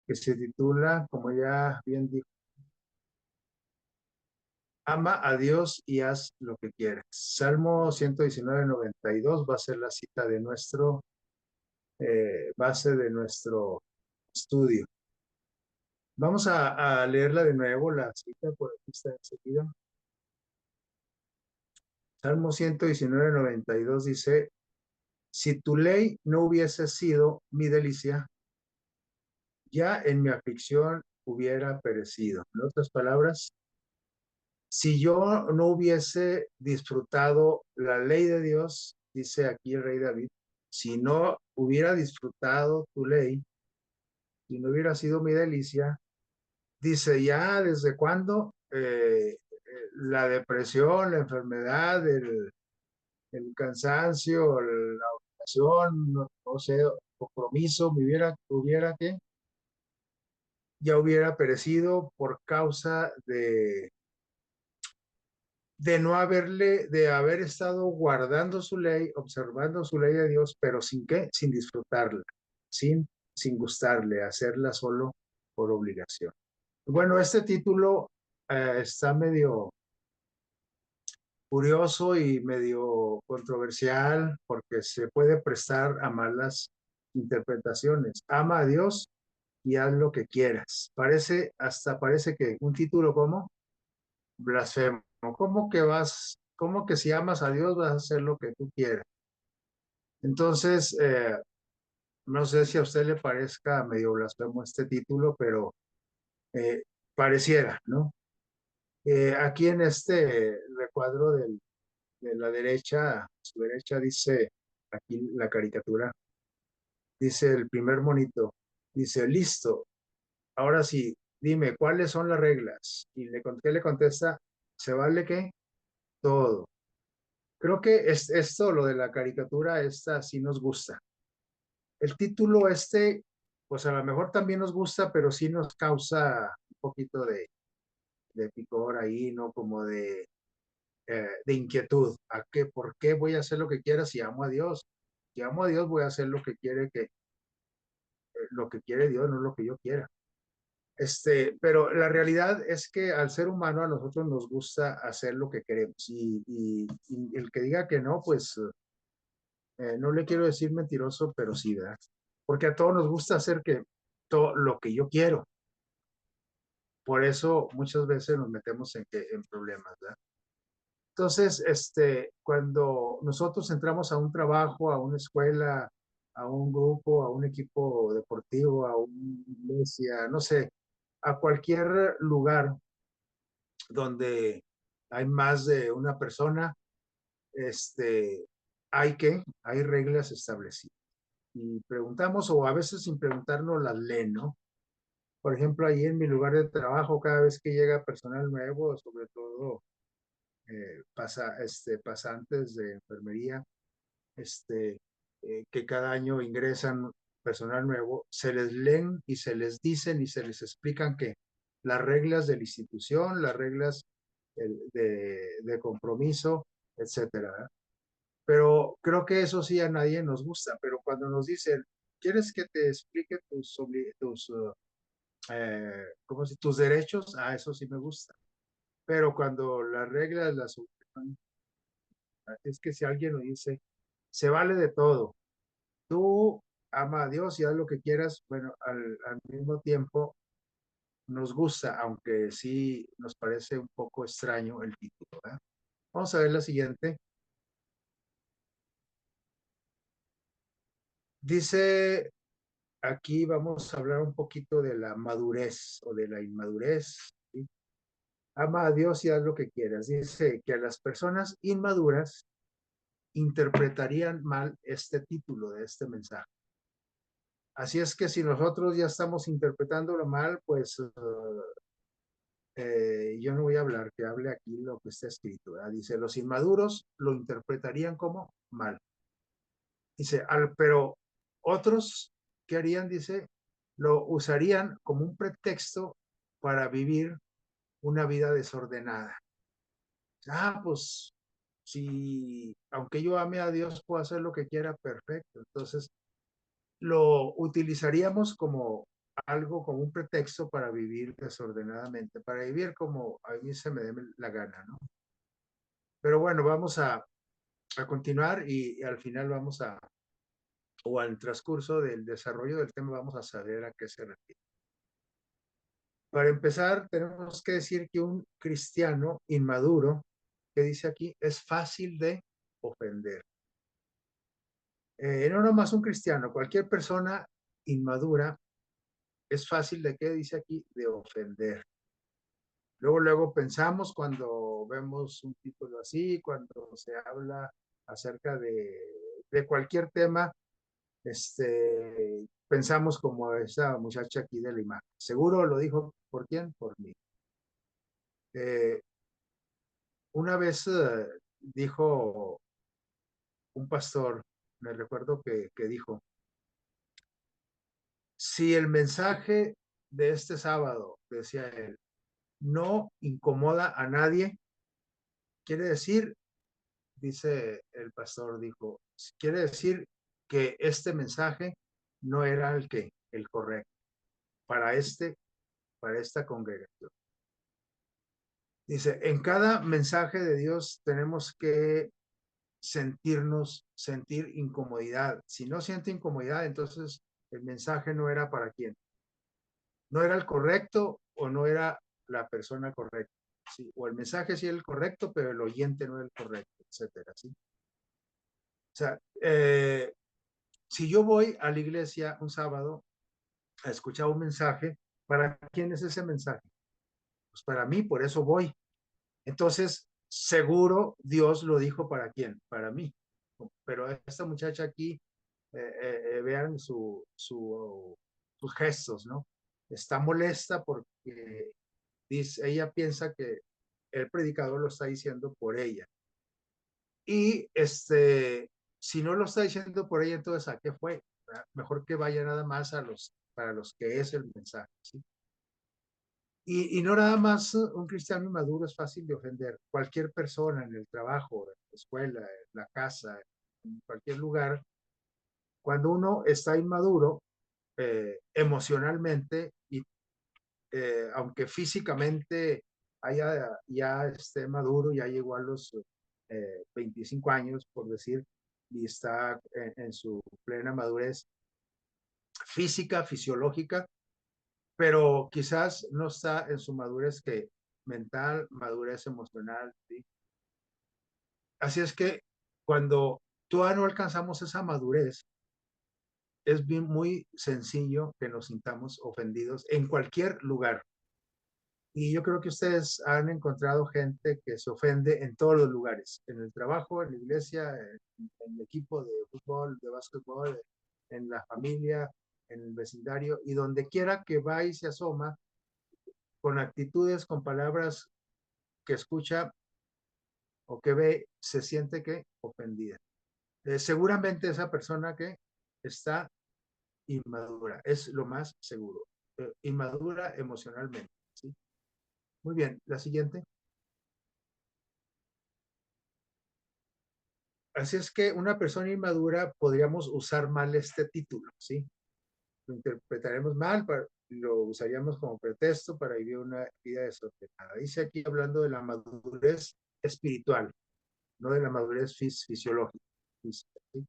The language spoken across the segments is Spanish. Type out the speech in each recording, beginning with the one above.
que se titula, como ya bien dijo, Ama a Dios y haz lo que quieras. Salmo 119:92 va a ser la cita de nuestro, base de nuestro estudio. Vamos a leerla de nuevo, la cita por aquí está enseguida. Salmo 119:92 dice, si tu ley no hubiese sido mi delicia, ya en mi aflicción hubiera perecido. En otras palabras, si yo no hubiese disfrutado la ley de Dios, dice aquí el rey David, si no hubiera disfrutado tu ley, si no hubiera sido mi delicia, dice ya desde cuándo la depresión, la enfermedad, el cansancio, la obligación, no sé, compromiso, hubiera que ya hubiera perecido por causa de no de haber estado guardando su ley, observando su ley de Dios, pero sin qué, sin disfrutarla, sin gustarle, hacerla solo por obligación. Bueno, este título está medio curioso y medio controversial porque se puede prestar a malas interpretaciones. Ama a Dios y haz lo que quieras. Hasta parece que un título como blasfemo. ¿Cómo que si amas a Dios vas a hacer lo que tú quieras? Entonces, no sé si a usted le parezca medio blasfemo este título, pero eh, pareciera, ¿no? Aquí en este recuadro de la derecha, a su derecha dice, aquí la caricatura, dice el primer monito, dice, listo, ahora sí, dime, ¿cuáles son las reglas? Y ¿qué le contesta? ¿Se vale qué? Todo. Creo que esto, lo de la caricatura, esta sí nos gusta. El título pues a lo mejor también nos gusta, pero sí nos causa un poquito de picor ahí, ¿no? Como de inquietud. ¿Por qué voy a hacer lo que quiera si amo a Dios? Si amo a Dios voy a hacer lo que quiere Dios, no lo que yo quiera. Pero la realidad es que al ser humano a nosotros nos gusta hacer lo que queremos y el que diga que no, pues no le quiero decir mentiroso, pero sí, ¿verdad? Porque a todos nos gusta hacer todo lo que yo quiero. Por eso muchas veces nos metemos en problemas, ¿verdad? Entonces, cuando nosotros entramos a un trabajo, a una escuela, a un grupo, a un equipo deportivo, a una iglesia, no sé, a cualquier lugar donde hay más de una persona, este, hay reglas establecidas. Y preguntamos, o a veces sin preguntarnos las leen, ¿no? Por ejemplo, ahí en mi lugar de trabajo, cada vez que llega personal nuevo, sobre todo pasantes de enfermería, que cada año ingresan personal nuevo, se les leen y se les dicen y se les explican que las reglas de la institución, las reglas de compromiso, etcétera, ¿verdad? Pero creo que eso sí a nadie nos gusta, pero cuando nos dicen, ¿quieres que te explique ¿cómo si tus derechos? Ah, eso sí me gusta. Pero cuando las reglas es que si alguien lo dice, se vale de todo. Tú ama a Dios y haz lo que quieras, bueno, al mismo tiempo nos gusta, aunque sí nos parece un poco extraño el título, ¿verdad? Vamos a ver la siguiente. Dice, aquí vamos a hablar un poquito de la madurez o de la inmadurez, ¿sí? Ama a Dios y haz lo que quieras. Dice que a las personas inmaduras interpretarían mal este título de este mensaje. Así es que si nosotros ya estamos interpretándolo mal, pues yo no voy a hablar, que hable aquí lo que está escrito, ¿verdad? Dice, los inmaduros lo interpretarían como mal. Dice, pero otros, ¿qué harían? Dice, lo usarían como un pretexto para vivir una vida desordenada. Pues si, aunque yo ame a Dios, puedo hacer lo que quiera, perfecto. Entonces, lo utilizaríamos como algo, como un pretexto para vivir desordenadamente, para vivir como a mí se me dé la gana, ¿no? Pero bueno, vamos a continuar y al final vamos a, o al transcurso del desarrollo del tema, vamos a saber a qué se refiere. Para empezar, tenemos que decir que un cristiano inmaduro, que dice aquí, es fácil de ofender. No nomás un cristiano, cualquier persona inmadura es fácil de, ¿qué dice aquí? De ofender. Luego pensamos cuando vemos un título así, cuando se habla acerca de cualquier tema, pensamos como esa muchacha aquí de la imagen. Seguro lo dijo, ¿por quién? Por mí. Eh, una vez dijo un pastor, me recuerdo que dijo, si el mensaje de este sábado, decía él, no incomoda a nadie, quiere decir, dice el pastor, dijo, quiere decir que este mensaje no era el correcto para para esta congregación. Dice, en cada mensaje de Dios tenemos que sentir incomodidad. Si no siente incomodidad, entonces el mensaje no era para quién. No era el correcto o no era la persona correcta. ¿Sí? O el mensaje sí era el correcto, pero el oyente no era el correcto, etcétera. ¿Sí? O sea, si yo voy a la iglesia un sábado a escuchar un mensaje, ¿para quién es ese mensaje? Pues para mí, por eso voy. Entonces, seguro Dios lo dijo para quién, para mí. Pero esta muchacha aquí, vean sus gestos, ¿no? Está molesta porque ella piensa que el predicador lo está diciendo por ella. Y si no lo está diciendo por ella, entonces ¿a qué fue? Mejor que vaya nada más para los que es el mensaje, ¿sí? Y no nada más un cristiano inmaduro es fácil de ofender. Cualquier persona en el trabajo, en la escuela, en la casa, en cualquier lugar, cuando uno está inmaduro emocionalmente y aunque físicamente ya esté maduro, ya llegó a los 25 años, por decir, y está en su plena madurez física, fisiológica, pero quizás no está en su madurez mental, madurez emocional, ¿sí? Así es que cuando todavía no alcanzamos esa madurez, es muy sencillo que nos sintamos ofendidos en cualquier lugar. Y yo creo que ustedes han encontrado gente que se ofende en todos los lugares, en el trabajo, en la iglesia, en el equipo de fútbol, de básquetbol, en la familia, en el vecindario, y donde quiera que va y se asoma, con actitudes, con palabras que escucha o que ve, se siente que ofendida. Seguramente esa persona que está inmadura, es lo más seguro, inmadura emocionalmente, ¿sí? Muy bien, la siguiente. Así es que una persona inmadura podríamos usar mal este título, ¿sí? Lo interpretaremos mal, lo usaríamos como pretexto para vivir una vida desordenada. Dice aquí hablando de la madurez espiritual, no de la madurez fisiológica. ¿Sí?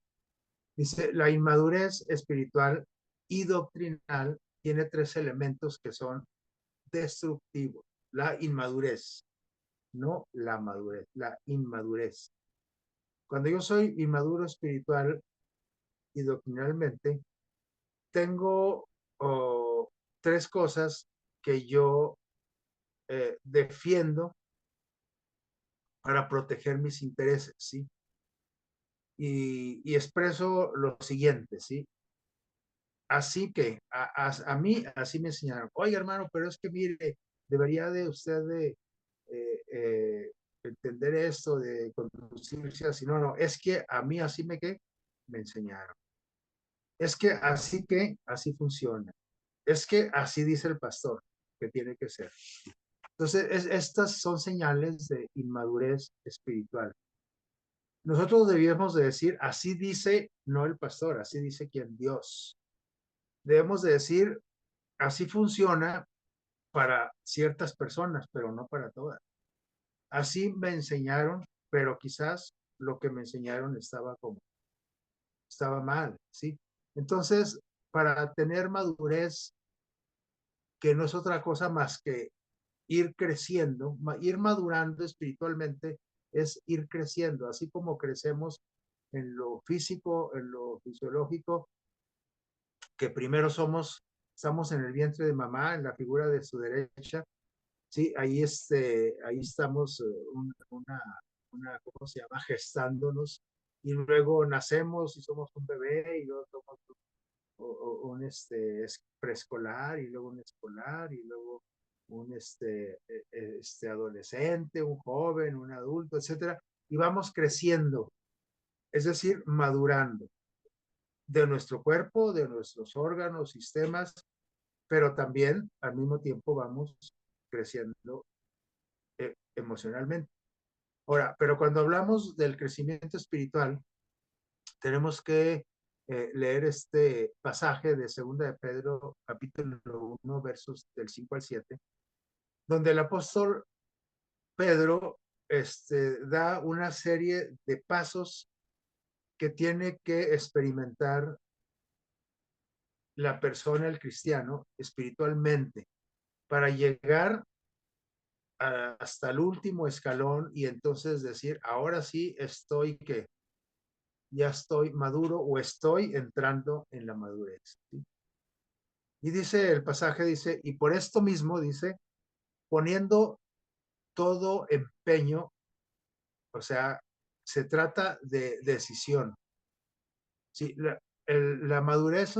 Dice, la inmadurez espiritual y doctrinal tiene tres elementos que son destructivos. La inmadurez, no la madurez, la inmadurez. Cuando yo soy inmaduro espiritual y doctrinalmente, tengo oh, tres cosas que yo defiendo para proteger mis intereses, ¿sí? Y expreso lo siguiente, ¿sí? Así que a mí así me enseñaron, oye hermano, pero es que mire, debería de usted de entender esto, de conducirse así. No, no, es que a mí así me enseñaron. Es que así funciona. Es que así dice el pastor que tiene que ser. Entonces, estas son señales de inmadurez espiritual. Nosotros debíamos de decir, así dice, no el pastor, así dice quien Dios. Debemos de decir, así funciona para ciertas personas, pero no para todas. Así me enseñaron, pero quizás lo que me enseñaron estaba mal, ¿sí? Entonces, para tener madurez, que no es otra cosa más que ir creciendo, ir madurando espiritualmente, es ir creciendo, así como crecemos en lo físico, en lo fisiológico, que primero estamos en el vientre de mamá, en la figura de su derecha, sí, ahí estamos, ¿cómo se llama? Gestándonos, y luego nacemos y somos un bebé, y luego somos un preescolar, y luego un escolar, y luego un adolescente, un joven, un adulto, etcétera, y vamos creciendo, es decir, madurando de nuestro cuerpo, de nuestros órganos, sistemas, pero también al mismo tiempo vamos creciendo emocionalmente. Ahora, pero cuando hablamos del crecimiento espiritual, tenemos que leer este pasaje de Segunda de Pedro, capítulo 1, versos del 5 al 7, donde el apóstol Pedro da una serie de pasos que tiene que experimentar la persona, el cristiano, espiritualmente, para llegar hasta el último escalón y entonces decir, ahora sí estoy que ya estoy maduro o estoy entrando en la madurez, ¿sí? Y dice el pasaje, dice, y por esto mismo, dice, poniendo todo empeño, o sea, se trata de decisión. Sí, la madurez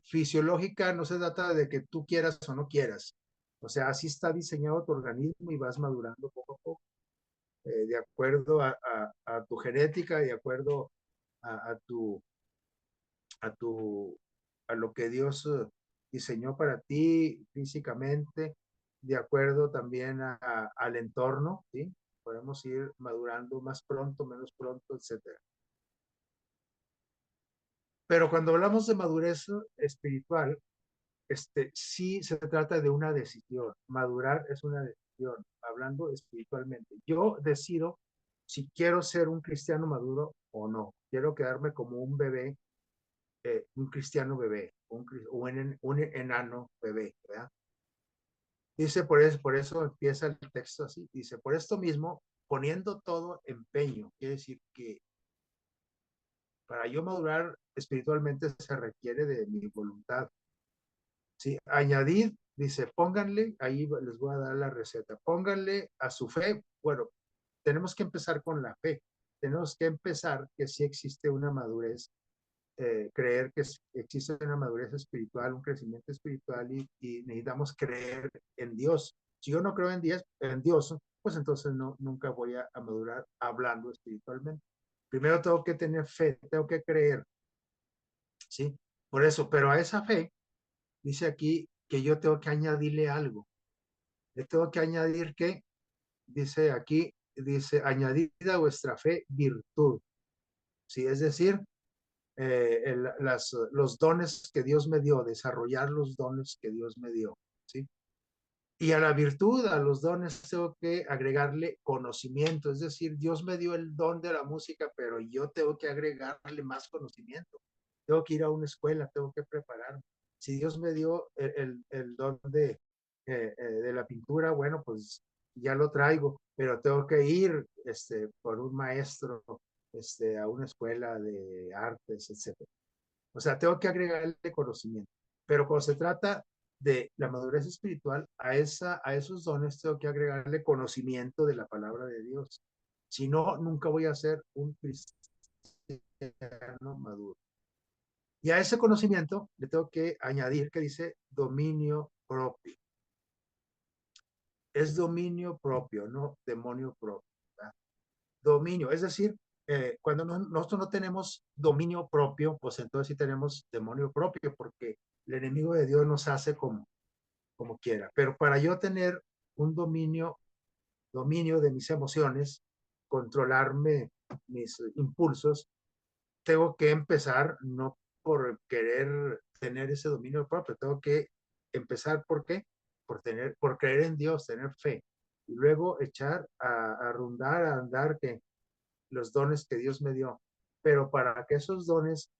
fisiológica no se trata de que tú quieras o no quieras. O sea, así está diseñado tu organismo y vas madurando poco a poco, de acuerdo a tu genética, de acuerdo a, a tu, a tu, a lo que Dios diseñó para ti físicamente, de acuerdo también al entorno, ¿sí? Podemos ir madurando más pronto, menos pronto, etcétera. Pero cuando hablamos de madurez espiritual, sí se trata de una decisión. Madurar es una decisión, hablando espiritualmente. Yo decido si quiero ser un cristiano maduro o no. Quiero quedarme como un bebé, un cristiano bebé, un enano bebé, ¿verdad? Dice, por eso empieza el texto así. Dice, por esto mismo, poniendo todo empeño. Quiere decir que para yo madurar espiritualmente se requiere de mi voluntad. ¿Sí? Añadid, dice, pónganle, ahí les voy a dar la receta, pónganle a su fe, bueno, tenemos que empezar con la fe, tenemos que empezar que sí existe una madurez, creer que existe una madurez espiritual, un crecimiento espiritual y necesitamos creer en Dios. Si yo no creo en Dios, pues entonces no, nunca voy a madurar hablando espiritualmente. Primero tengo que tener fe, tengo que creer, ¿sí? Por eso, pero a esa fe dice aquí que yo tengo que añadirle algo. Le tengo que añadir que, dice aquí, dice, añadid a vuestra fe virtud. Sí, es decir, los dones que Dios me dio, desarrollar los dones que Dios me dio. ¿Sí? Y a la virtud, a los dones, tengo que agregarle conocimiento. Es decir, Dios me dio el don de la música, pero yo tengo que agregarle más conocimiento. Tengo que ir a una escuela, tengo que prepararme. Si Dios me dio el don de la pintura, bueno, pues ya lo traigo, pero tengo que ir por un maestro a una escuela de artes, etcétera. O sea, tengo que agregarle conocimiento. Pero cuando se trata de la madurez espiritual, a esos dones tengo que agregarle conocimiento de la palabra de Dios. Si no, nunca voy a ser un cristiano maduro. Y a ese conocimiento le tengo que añadir que dice dominio propio. Es dominio propio, no demonio propio. ¿Verdad? Dominio, es decir, cuando nosotros no tenemos dominio propio, pues entonces sí tenemos demonio propio, porque el enemigo de Dios nos hace como quiera. Pero para yo tener un dominio de mis emociones, controlarme mis impulsos, tengo que empezar no por querer tener ese dominio propio. Tengo que empezar, ¿por qué? Por creer en Dios, tener fe. Y luego echar a rondar, a andar que los dones que Dios me dio. Pero para que esos dones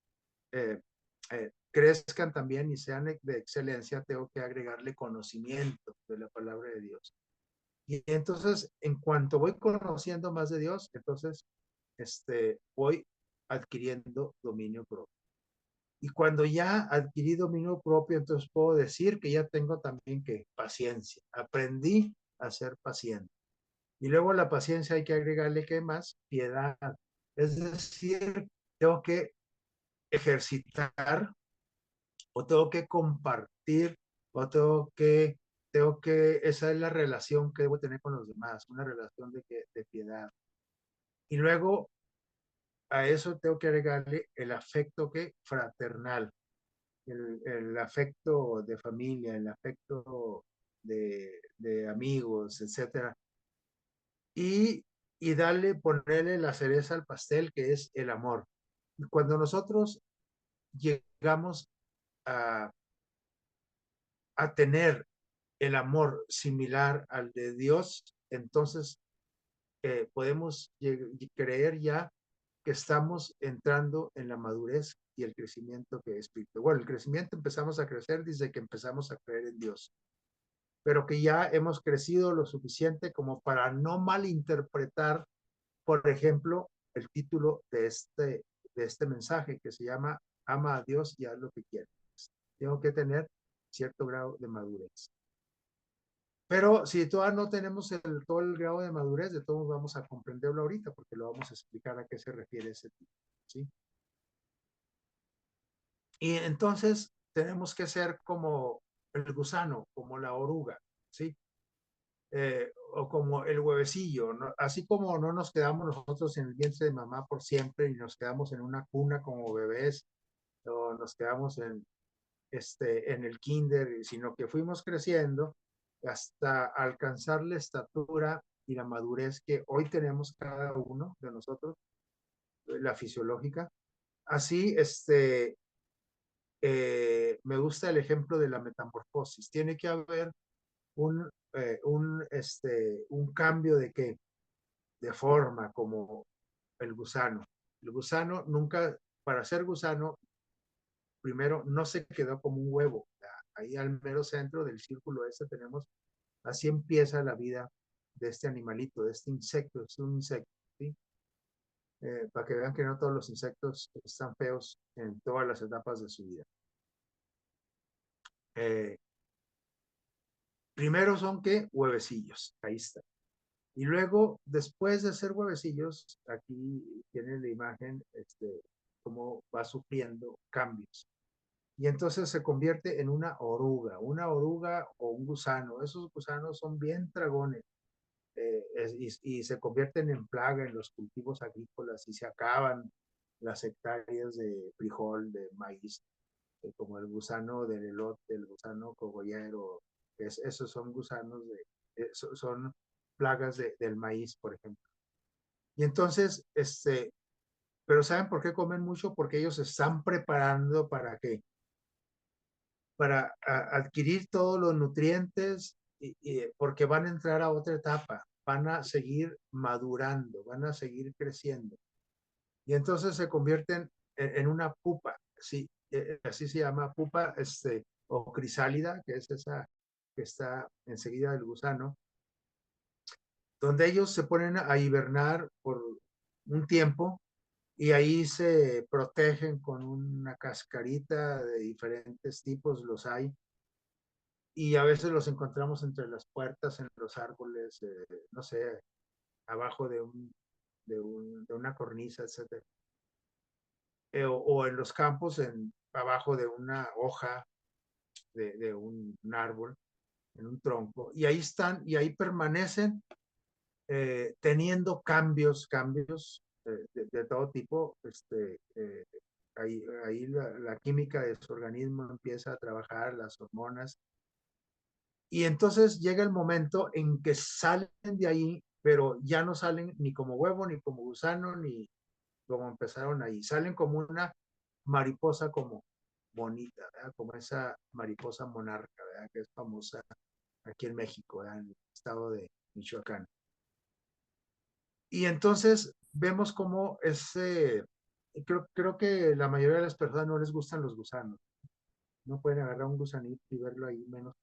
crezcan también y sean de excelencia, tengo que agregarle conocimiento de la palabra de Dios. Y entonces, en cuanto voy conociendo más de Dios, entonces voy adquiriendo dominio propio. Y cuando ya adquirí dominio propio, entonces puedo decir que ya tengo también que paciencia. Aprendí a ser paciente. Y luego la paciencia hay que agregarle, ¿qué más? Piedad. Es decir, tengo que ejercitar o tengo que compartir o esa es la relación que debo tener con los demás, una relación de piedad. Y luego a eso tengo que agregarle el afecto que fraternal, el afecto de familia, el afecto de amigos, etcétera. Y, y ponerle la cereza al pastel, que es el amor. Y cuando nosotros llegamos a, a tener el amor similar al de Dios, entonces podemos creer ya que estamos entrando en la madurez y el crecimiento que es espiritual. Bueno, el crecimiento empezamos a crecer desde que empezamos a creer en Dios, pero que ya hemos crecido lo suficiente como para no malinterpretar, por ejemplo, el título de este mensaje que se llama Ama a Dios y haz lo que quieras. Tengo que tener cierto grado de madurez. Pero si todavía no tenemos todo el grado de madurez, de todos vamos a comprenderlo ahorita, porque lo vamos a explicar a qué se refiere ese tipo, ¿sí? Y entonces tenemos que ser como el gusano, como la oruga, ¿sí? O como el huevecillo, ¿no? Así como no nos quedamos nosotros en el vientre de mamá por siempre y nos quedamos en una cuna como bebés, o nos quedamos en el kinder, sino que fuimos creciendo hasta alcanzar la estatura y la madurez que hoy tenemos cada uno de nosotros, la fisiológica. Así, me gusta el ejemplo de la metamorfosis. Tiene que haber un cambio de qué, de forma, como el gusano. El gusano nunca, para ser gusano, primero no se quedó como un huevo. Ahí al mero centro del círculo tenemos, así empieza la vida de este animalito, de este insecto, es un insecto, ¿sí? Para que vean que no todos los insectos están feos en todas las etapas de su vida. Eh, Primero son que huevecillos, ahí está. Y luego, después de ser huevecillos, aquí tiene la imagen, cómo va sufriendo cambios. Y entonces se convierte en una oruga o un gusano. Esos gusanos son bien dragones y se convierten en plaga en los cultivos agrícolas y se acaban las hectáreas de frijol, de maíz, como el gusano del elote, el gusano cogollero. Esos son gusanos son plagas del maíz, por ejemplo. Y entonces, pero ¿saben por qué comen mucho? Porque ellos se están preparando para qué, para adquirir todos los nutrientes porque van a entrar a otra etapa, van a seguir madurando, van a seguir creciendo. Y entonces se convierten en una pupa, ¿sí? Así se llama pupa o crisálida, que es esa que está enseguida del gusano, donde ellos se ponen a hibernar por un tiempo y ahí se protegen con una cascarita de diferentes tipos, los hay, y a veces los encontramos entre las puertas, en los árboles, no sé, abajo de una cornisa, etcétera. O en los campos, abajo de una hoja de un árbol, en un tronco, y ahí están, y ahí permanecen teniendo cambios de todo tipo. Ahí la química de su organismo empieza a trabajar, las hormonas, y entonces llega el momento en que salen de ahí, pero ya no salen ni como huevo, ni como gusano, ni como empezaron ahí. Salen como una mariposa común. bonita, ¿verdad? Como esa mariposa monarca, ¿verdad? Que es famosa aquí en México, ¿verdad? En el estado de Michoacán. Y entonces vemos cómo creo que la mayoría de las personas no les gustan los gusanos. No pueden agarrar un gusanito y verlo ahí, menos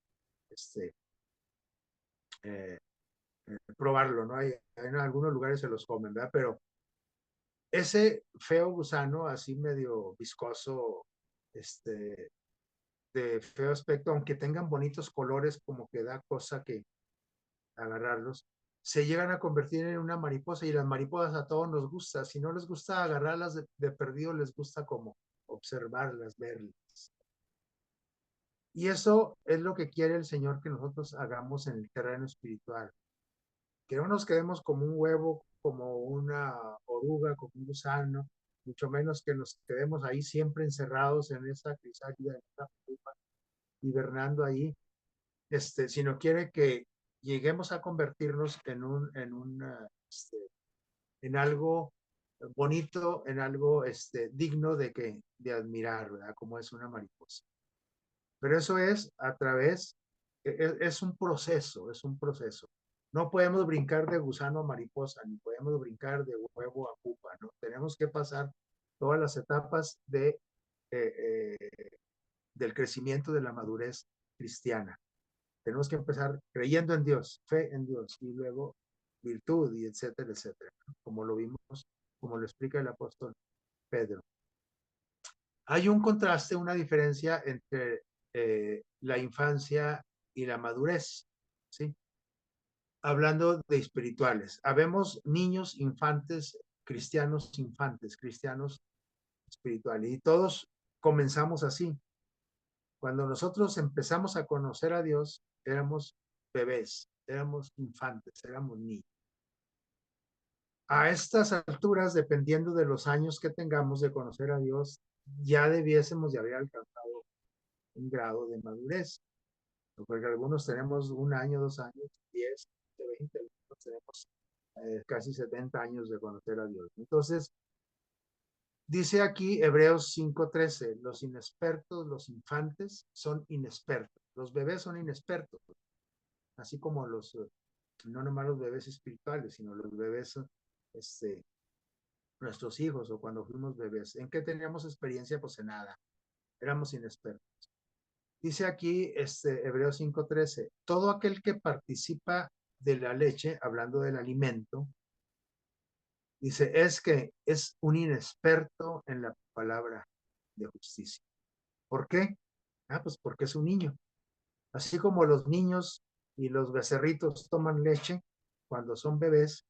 este, eh, probarlo, ¿no? En algunos lugares se los comen, ¿verdad? Pero ese feo gusano, así medio viscoso, este, de feo aspecto, aunque tengan bonitos colores, como que da cosa que agarrarlos, se llegan a convertir en una mariposa y las mariposas a todos nos gusta. Si no les gusta agarrarlas de perdido, les gusta como observarlas, verlas. Y eso es lo que quiere el Señor que nosotros hagamos en el terreno espiritual. Que no nos quedemos como un huevo, como una oruga, como un gusano, mucho menos que nos quedemos ahí siempre encerrados en esa crisálida, en esa pupa, hibernando ahí, sino quiere que lleguemos a convertirnos en algo bonito, en algo digno de admirar, ¿verdad? Como es una mariposa. Pero eso es a través, es un proceso, es un proceso. No podemos brincar de gusano a mariposa, ni podemos brincar de huevo a pupa, ¿no? Tenemos que pasar todas las etapas del crecimiento de la madurez cristiana. Tenemos que empezar creyendo en Dios, fe en Dios, y luego virtud, y etcétera, etcétera, ¿no? Como lo vimos, como lo explica el apóstol Pedro. Hay un contraste, una diferencia entre la infancia y la madurez, ¿sí? Hablando de espirituales, habemos niños infantes, cristianos espirituales, y todos comenzamos así. Cuando nosotros empezamos a conocer a Dios, éramos bebés, éramos infantes, éramos niños. A estas alturas, dependiendo de los años que tengamos de conocer a Dios, ya debiésemos de haber alcanzado un grado de madurez, porque algunos tenemos 1 año, 2 años, 10, 20, algunos tenemos casi 70 años de conocer a Dios. Entonces, dice aquí Hebreos 5:13, los inexpertos, los infantes son inexpertos, los bebés son inexpertos, así como no nomás los bebés espirituales, sino los bebés, este, nuestros hijos o cuando fuimos bebés. ¿En qué teníamos experiencia? Pues en nada, éramos inexpertos. Dice aquí Hebreos 5:13, todo aquel que participa de la leche, hablando del alimento, dice, es que es un inexperto en la palabra de justicia. ¿Por qué? Pues porque es un niño. Así como los niños y los becerritos toman leche cuando son bebés,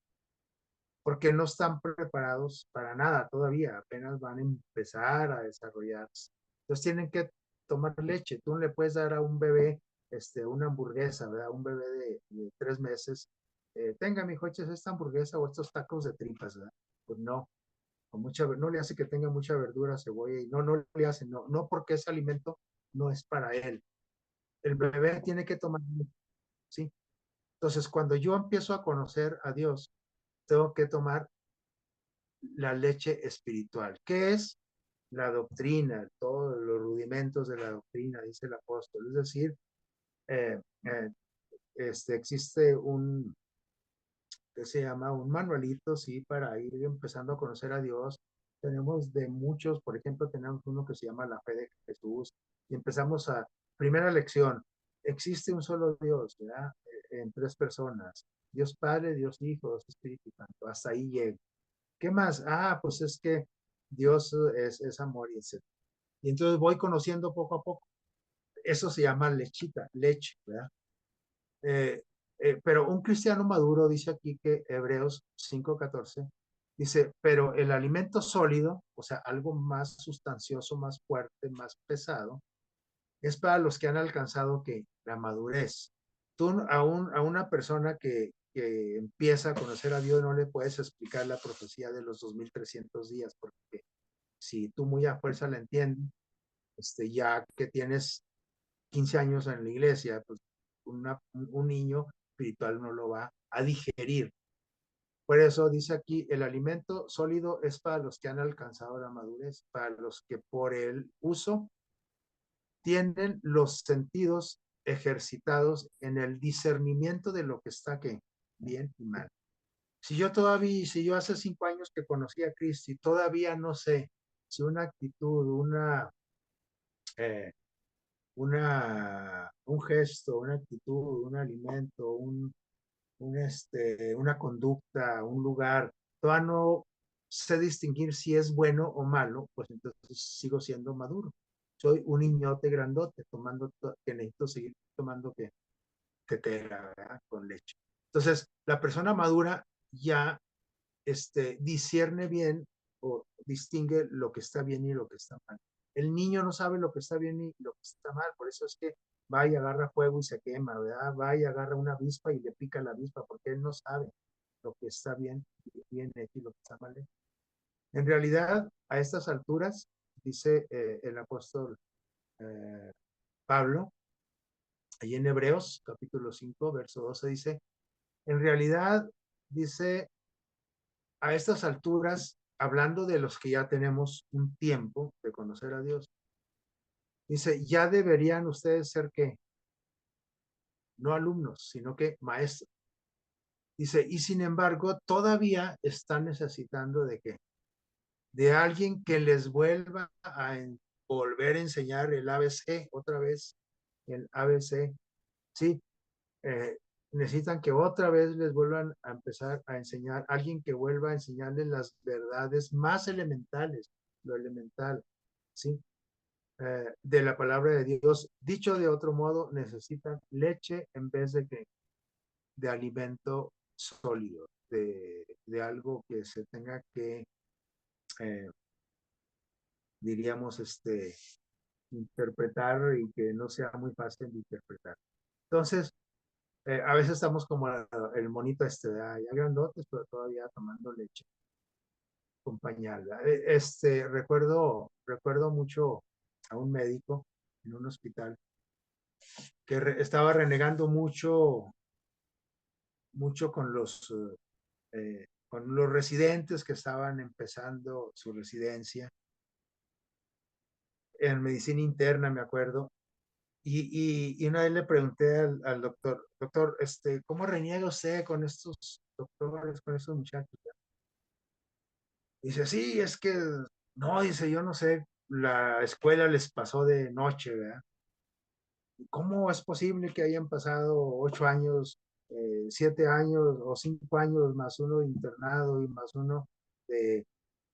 porque no están preparados para nada todavía, apenas van a empezar a desarrollarse. Entonces tienen que tomar leche. Tú no le puedes dar a un bebé una hamburguesa, ¿verdad? Un bebé de 3 meses. Tenga, mi hijo, eches esta hamburguesa o estos tacos de tripas, ¿verdad? Pues no, no le hace que tenga mucha verdura, cebolla, y no le hace, no porque ese alimento no es para él. El bebé tiene que tomar, ¿sí? Entonces, cuando yo empiezo a conocer a Dios, tengo que tomar la leche espiritual. ¿Qué es? La doctrina, todos los rudimentos de la doctrina, dice el apóstol. Es decir, eh, eh, existe que se llama un manualito, sí, para ir empezando a conocer a Dios. Tenemos de muchos, por ejemplo, tenemos uno que se llama La Fe de Jesús, y empezamos primera lección, existe un solo Dios, ¿verdad? En 3 personas, Dios Padre, Dios Hijo, Dios Espíritu Santo, hasta ahí llega. ¿Qué más? Pues es que Dios es amor y etc. Y entonces voy conociendo poco a poco. Eso se llama lechita, leche, ¿verdad? Eh, pero un cristiano maduro dice aquí que Hebreos 5:14 dice, pero el alimento sólido, o sea, algo más sustancioso, más fuerte, más pesado, es para los que han alcanzado que la madurez. Tú a una persona que empieza a conocer a Dios no le puedes explicar la profecía de los 2300 días, porque si tú muy a fuerza la entiendes, ya que tienes 15 años en la iglesia, pues un niño espiritual no lo va a digerir. Por eso dice aquí, el alimento sólido es para los que han alcanzado la madurez, para los que por el uso tienen los sentidos ejercitados en el discernimiento de lo que está que bien y mal. Si yo hace 5 años que conocí a Cristo y todavía no sé si una actitud, eh, un gesto, una actitud, un alimento, una conducta, un lugar, todavía no sé distinguir si es bueno o malo, pues entonces sigo siendo maduro. Soy un niñote grandote que necesito seguir tomando tetera, ¿verdad? Con leche. Entonces, la persona madura ya discierne bien o distingue lo que está bien y lo que está mal. El niño no sabe lo que está bien y lo que está mal, por eso es que va y agarra fuego y se quema, ¿verdad? Va y agarra una avispa y le pica la avispa, porque él no sabe lo que está bien hecho y lo que está mal hecho. En realidad, a estas alturas, dice el apóstol eh, Pablo, ahí en Hebreos, capítulo 5, verso 12, dice, en realidad, dice, a estas alturas, hablando de los que ya tenemos un tiempo de conocer a Dios, dice, ya deberían ustedes ser que no alumnos, sino que maestros. Dice, y sin embargo, todavía están necesitando de qué? De alguien que les vuelva a volver a enseñar el ABC otra vez, el ABC. Sí, eh, necesitan que otra vez les vuelvan a empezar a enseñar, alguien que vuelva a enseñarles las verdades más elementales, lo elemental, ¿sí? De la palabra de Dios. Dicho de otro modo, necesitan leche en vez de alimento sólido, de algo que se tenga que, eh, diríamos, interpretar y que no sea muy fácil de interpretar. Entonces, a veces estamos como el monito ya grandotes, pero todavía tomando leche con pañal. Recuerdo mucho a un médico en un hospital que estaba renegando mucho con los residentes que estaban empezando su residencia en medicina interna, me acuerdo. Y una vez le pregunté al doctor, ¿cómo reniega usted con estos doctores, con estos muchachos? Dice, sí, es que, no, dice, yo no sé, la escuela les pasó de noche, ¿verdad? ¿Cómo es posible que hayan pasado 8 años, 7 años o 5 años más uno de internado y más uno de,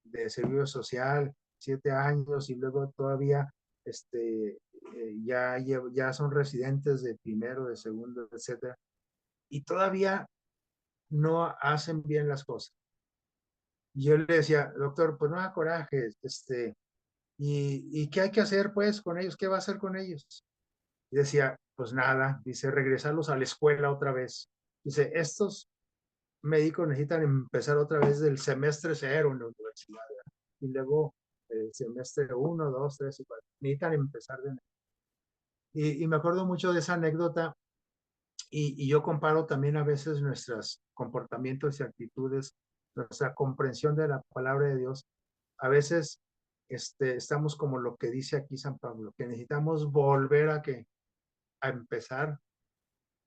de servicio social, 7 años y luego todavía ya son residentes de primero, de segundo, etcétera, y todavía no hacen bien las cosas? Y yo le decía, doctor, pues no da coraje, ¿y qué hay que hacer pues con ellos? ¿Qué va a hacer con ellos? Y decía, pues nada, dice, regresarlos a la escuela otra vez. Dice, estos médicos necesitan empezar otra vez del semestre cero en la universidad, ¿verdad? Y luego el semestre 1, 2, 3 y 4. Necesitan empezar de nuevo. Y me acuerdo mucho de esa anécdota y yo comparo también a veces nuestros comportamientos y actitudes, nuestra comprensión de la palabra de Dios. A veces estamos como lo que dice aquí San Pablo, que necesitamos volver a empezar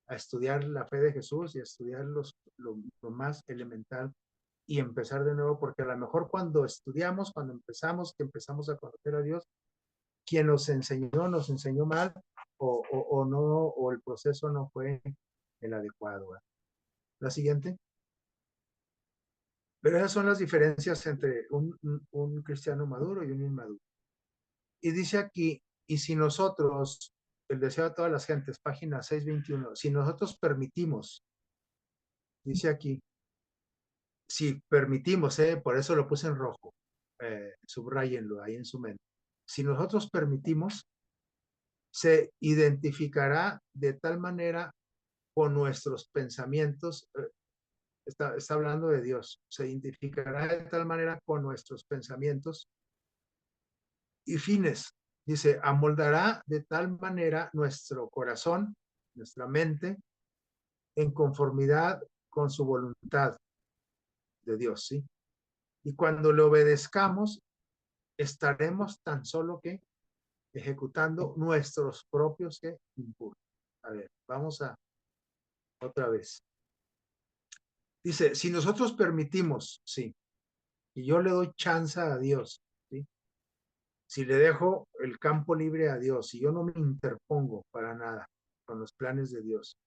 a estudiar la fe de Jesús y a estudiar lo más elemental y empezar de nuevo, porque a lo mejor cuando estudiamos, cuando empezamos a conocer a Dios, quien nos enseñó mal o no, o el proceso no fue el adecuado. ¿Eh? La siguiente. Pero esas son las diferencias entre un cristiano maduro y un inmaduro. Y dice aquí, y si nosotros, el deseo de todas las gentes, página 621, si nosotros permitimos, dice aquí, si permitimos, por eso lo puse en rojo, subrayenlo ahí en su mente. Si nosotros permitimos, se identificará de tal manera con nuestros pensamientos, está hablando de Dios, se identificará de tal manera con nuestros pensamientos y fines. Dice, amoldará de tal manera nuestro corazón, nuestra mente, en conformidad con su voluntad de Dios, ¿sí? Y cuando le obedezcamos, estaremos tan solo que ejecutando nuestros propios impulsos. A ver, vamos a otra vez. Dice, si nosotros permitimos, sí, y yo le doy chance a Dios, ¿sí? Si le dejo el campo libre a Dios, si yo no me interpongo para nada con los planes de Dios,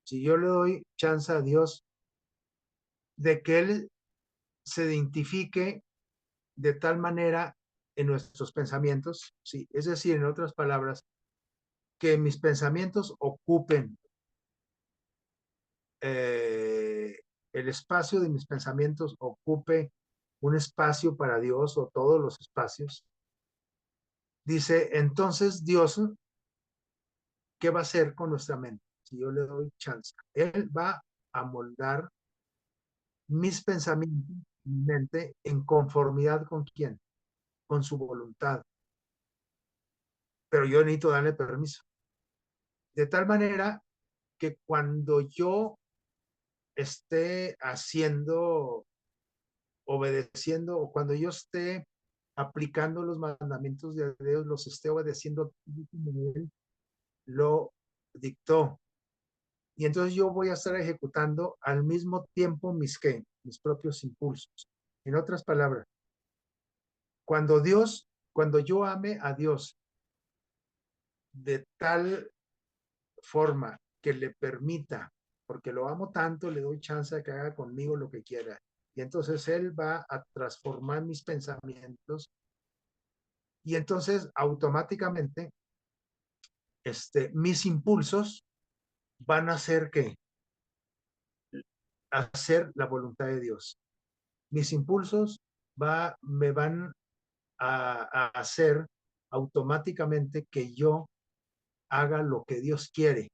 si yo le doy chance a Dios de que Él se identifique de tal manera en nuestros pensamientos, ¿sí? Es decir, en otras palabras, que mis pensamientos ocupen el espacio de mis pensamientos ocupe un espacio para Dios o todos los espacios. Dice, entonces Dios, ¿qué va a hacer con nuestra mente? Si yo le doy chance, Él va a moldar mis pensamientos, mi mente, en conformidad con quién, con su voluntad. Pero yo necesito darle permiso. De tal manera que cuando yo esté haciendo, obedeciendo, o cuando yo esté aplicando los mandamientos de Dios, los esté obedeciendo como Él lo dictó. Y entonces yo voy a estar ejecutando al mismo tiempo mis propios impulsos. En otras palabras, cuando yo ame a Dios de tal forma que le permita, porque lo amo tanto, le doy chance de que haga conmigo lo que quiera. Y entonces Él va a transformar mis pensamientos y entonces automáticamente mis impulsos van a hacer que hacer la voluntad de Dios. Mis impulsos me van a hacer automáticamente que yo haga lo que Dios quiere.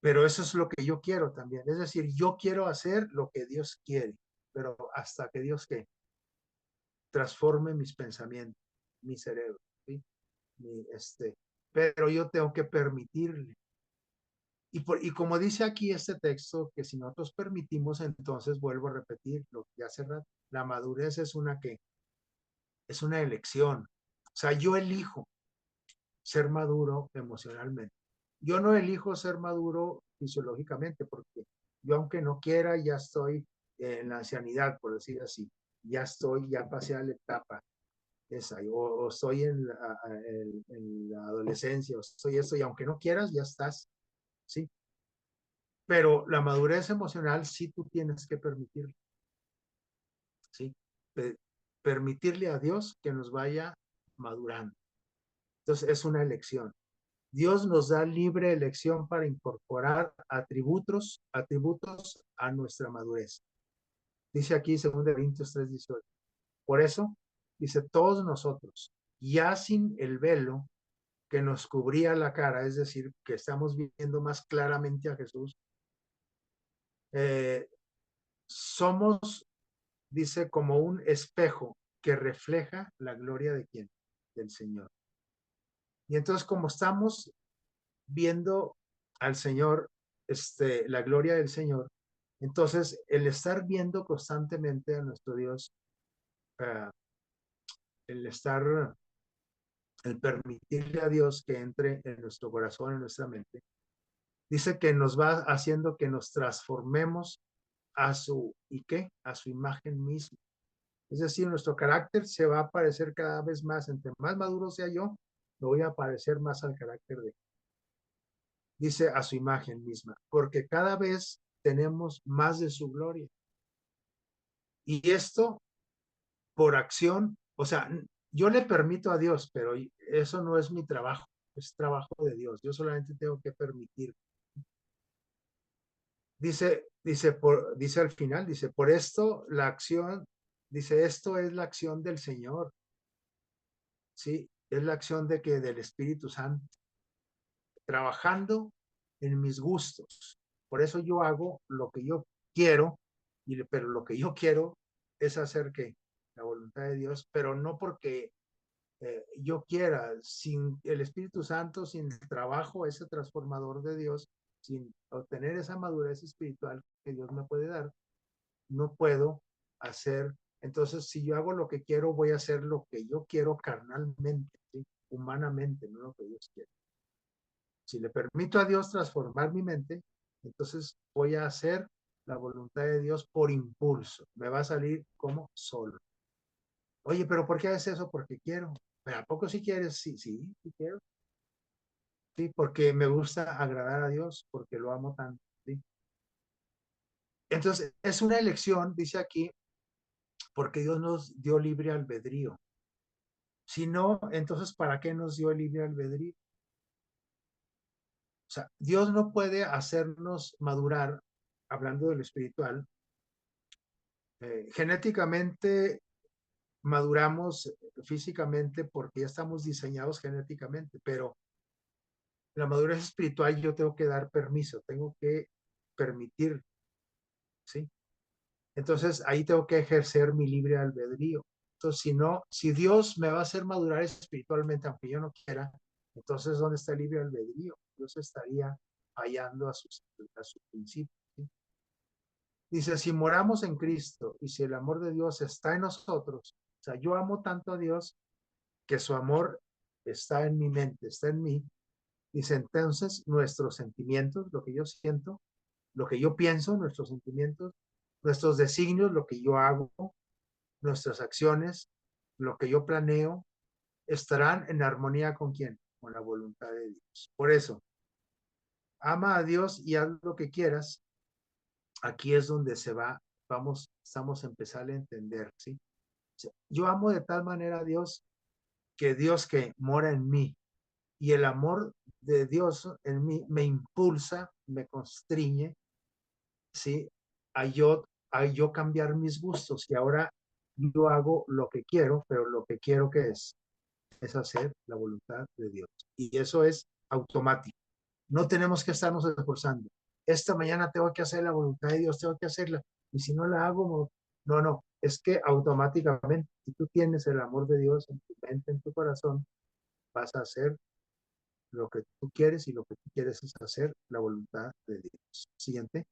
Pero eso es lo que yo quiero también. Es decir, yo quiero hacer lo que Dios quiere, pero hasta que Dios que transforme mis pensamientos, mi cerebro, ¿sí? Pero yo tengo que permitirle. Y como dice aquí este texto, que si nosotros permitimos, entonces vuelvo a repetir lo que hace rato, la madurez es una elección. O sea, yo elijo ser maduro emocionalmente. Yo no elijo ser maduro fisiológicamente, porque yo aunque no quiera, ya estoy en la ancianidad, por decir así. Ya pasé a la etapa esa, o estoy en la adolescencia, o estoy esto, y aunque no quieras, ya estás, ¿sí? Pero la madurez emocional sí tú tienes que permitirlo, ¿sí? Permitirle a Dios que nos vaya madurando. Entonces es una elección. Dios nos da libre elección para incorporar atributos a nuestra madurez. Dice aquí 2 Corintios 3:18. Por eso, dice, todos nosotros, ya sin el velo que nos cubría la cara, es decir, que estamos viendo más claramente a Jesús, eh, somos, dice, como un espejo que refleja la gloria de quién, del Señor. Y entonces, como estamos viendo al Señor, la gloria del Señor, entonces el estar viendo constantemente a nuestro Dios, uh, el estar, el permitirle a Dios que entre en nuestro corazón, en nuestra mente, dice que nos va haciendo que nos transformemos a su, ¿y qué? A su imagen misma. Es decir, nuestro carácter se va a parecer cada vez más, entre más maduro sea yo, me voy a parecer más al carácter de, dice, a su imagen misma, porque cada vez tenemos más de su gloria. Y esto por acción, o sea, yo le permito a Dios, pero eso no es mi trabajo, es trabajo de Dios. Yo solamente tengo que permitir. Dice al final, dice, por esto la acción, dice, esto es la acción del Señor, ¿sí? Es la acción del Espíritu Santo, trabajando en mis gustos. Por eso yo hago lo que yo quiero, pero lo que yo quiero es hacer que la voluntad de Dios, pero no porque yo quiera, sin el Espíritu Santo, sin el trabajo, ese transformador de Dios, sin obtener esa madurez espiritual que Dios me puede dar, no puedo hacer. Entonces, si yo hago lo que quiero, voy a hacer lo que yo quiero carnalmente, ¿sí? humanamente, no lo que Dios quiere. Si le permito a Dios transformar mi mente, entonces voy a hacer la voluntad de Dios por impulso. Me va a salir como solo. Oye, pero ¿por qué haces eso? Porque quiero. ¿Pero a poco si quieres? Sí, sí, sí quiero. Sí, porque me gusta agradar a Dios, porque lo amo tanto. ¿Sí? Entonces, es una elección, dice aquí, porque Dios nos dio libre albedrío. Si no, entonces, ¿para qué nos dio el libre albedrío? O sea, Dios no puede hacernos madurar, hablando de lo espiritual, genéticamente maduramos físicamente porque ya estamos diseñados genéticamente, pero la madurez espiritual yo tengo que dar permiso, tengo que permitir, ¿sí? Entonces ahí tengo que ejercer mi libre albedrío. Entonces, si no, si Dios me va a hacer madurar espiritualmente, aunque yo no quiera, entonces ¿dónde está el libre albedrío? Dios estaría fallando a su principio. ¿Sí? Dice, si moramos en Cristo y si el amor de Dios está en nosotros, o sea, yo amo tanto a Dios que su amor está en mi mente, está en mí. Dice, entonces nuestros sentimientos, lo que yo siento, lo que yo pienso, nuestros sentimientos, nuestros designios, lo que yo hago, nuestras acciones, lo que yo planeo, estarán en armonía con quién, con la voluntad de Dios. Por eso, ama a Dios y haz lo que quieras. Aquí es donde se va, estamos a empezar a entender, ¿sí? Yo amo de tal manera a Dios que mora en mí, y el amor de Dios en mí me impulsa, me constriñe, ¿sí? A yo, a yo cambiar mis gustos y ahora yo hago lo que quiero, pero lo que quiero que es hacer la voluntad de Dios. Y eso es automático. No tenemos que estarnos esforzando. Esta mañana tengo que hacer la voluntad de Dios, tengo que hacerla. Y si no la hago, no, no. Es que automáticamente, si tú tienes el amor de Dios en tu mente, en tu corazón, vas a hacer lo que tú quieres y lo que tú quieres es hacer la voluntad de Dios. Siguiente.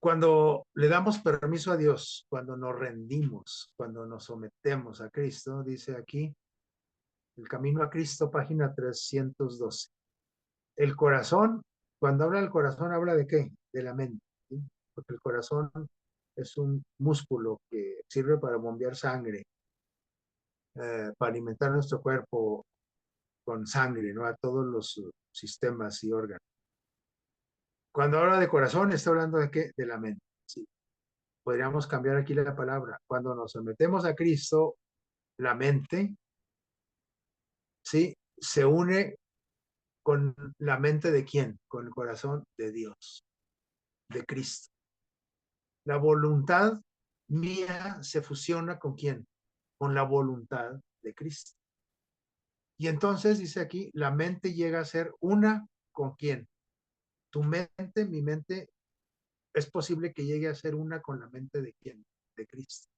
Cuando le damos permiso a Dios, cuando nos rendimos, cuando nos sometemos a Cristo, dice aquí, el camino a Cristo, página 312. El corazón, cuando habla del corazón, habla de qué? De la mente. ¿Sí? Porque el corazón es un músculo que sirve para bombear sangre, para alimentar nuestro cuerpo con sangre, ¿no? A todos los sistemas y órganos. Cuando habla de corazón, está hablando de qué? De la mente. ¿Sí? Podríamos cambiar aquí la palabra. Cuando nos sometemos a Cristo, la mente, ¿sí? Se une con la mente de quién? Con el corazón de Dios, de Cristo. La voluntad mía se fusiona con quién? Con la voluntad de Cristo. Y entonces dice aquí, la mente llega a ser una con quién? Tu mente, mi mente, es posible que llegue a ser una con la mente de quién? De Cristo.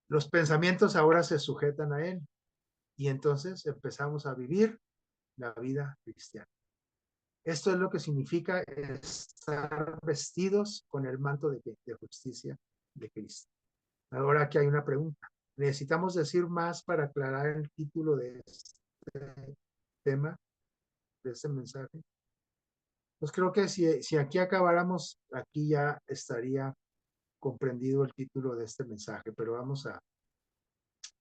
Los pensamientos ahora se sujetan a Él y entonces empezamos a vivir la vida cristiana. Esto es lo que significa estar vestidos con el manto de justicia de Cristo. Ahora aquí hay una pregunta. ¿Necesitamos decir más para aclarar el título de este tema, de este mensaje? Pues creo que si aquí acabáramos, aquí ya estaría comprendido el título de este mensaje, pero vamos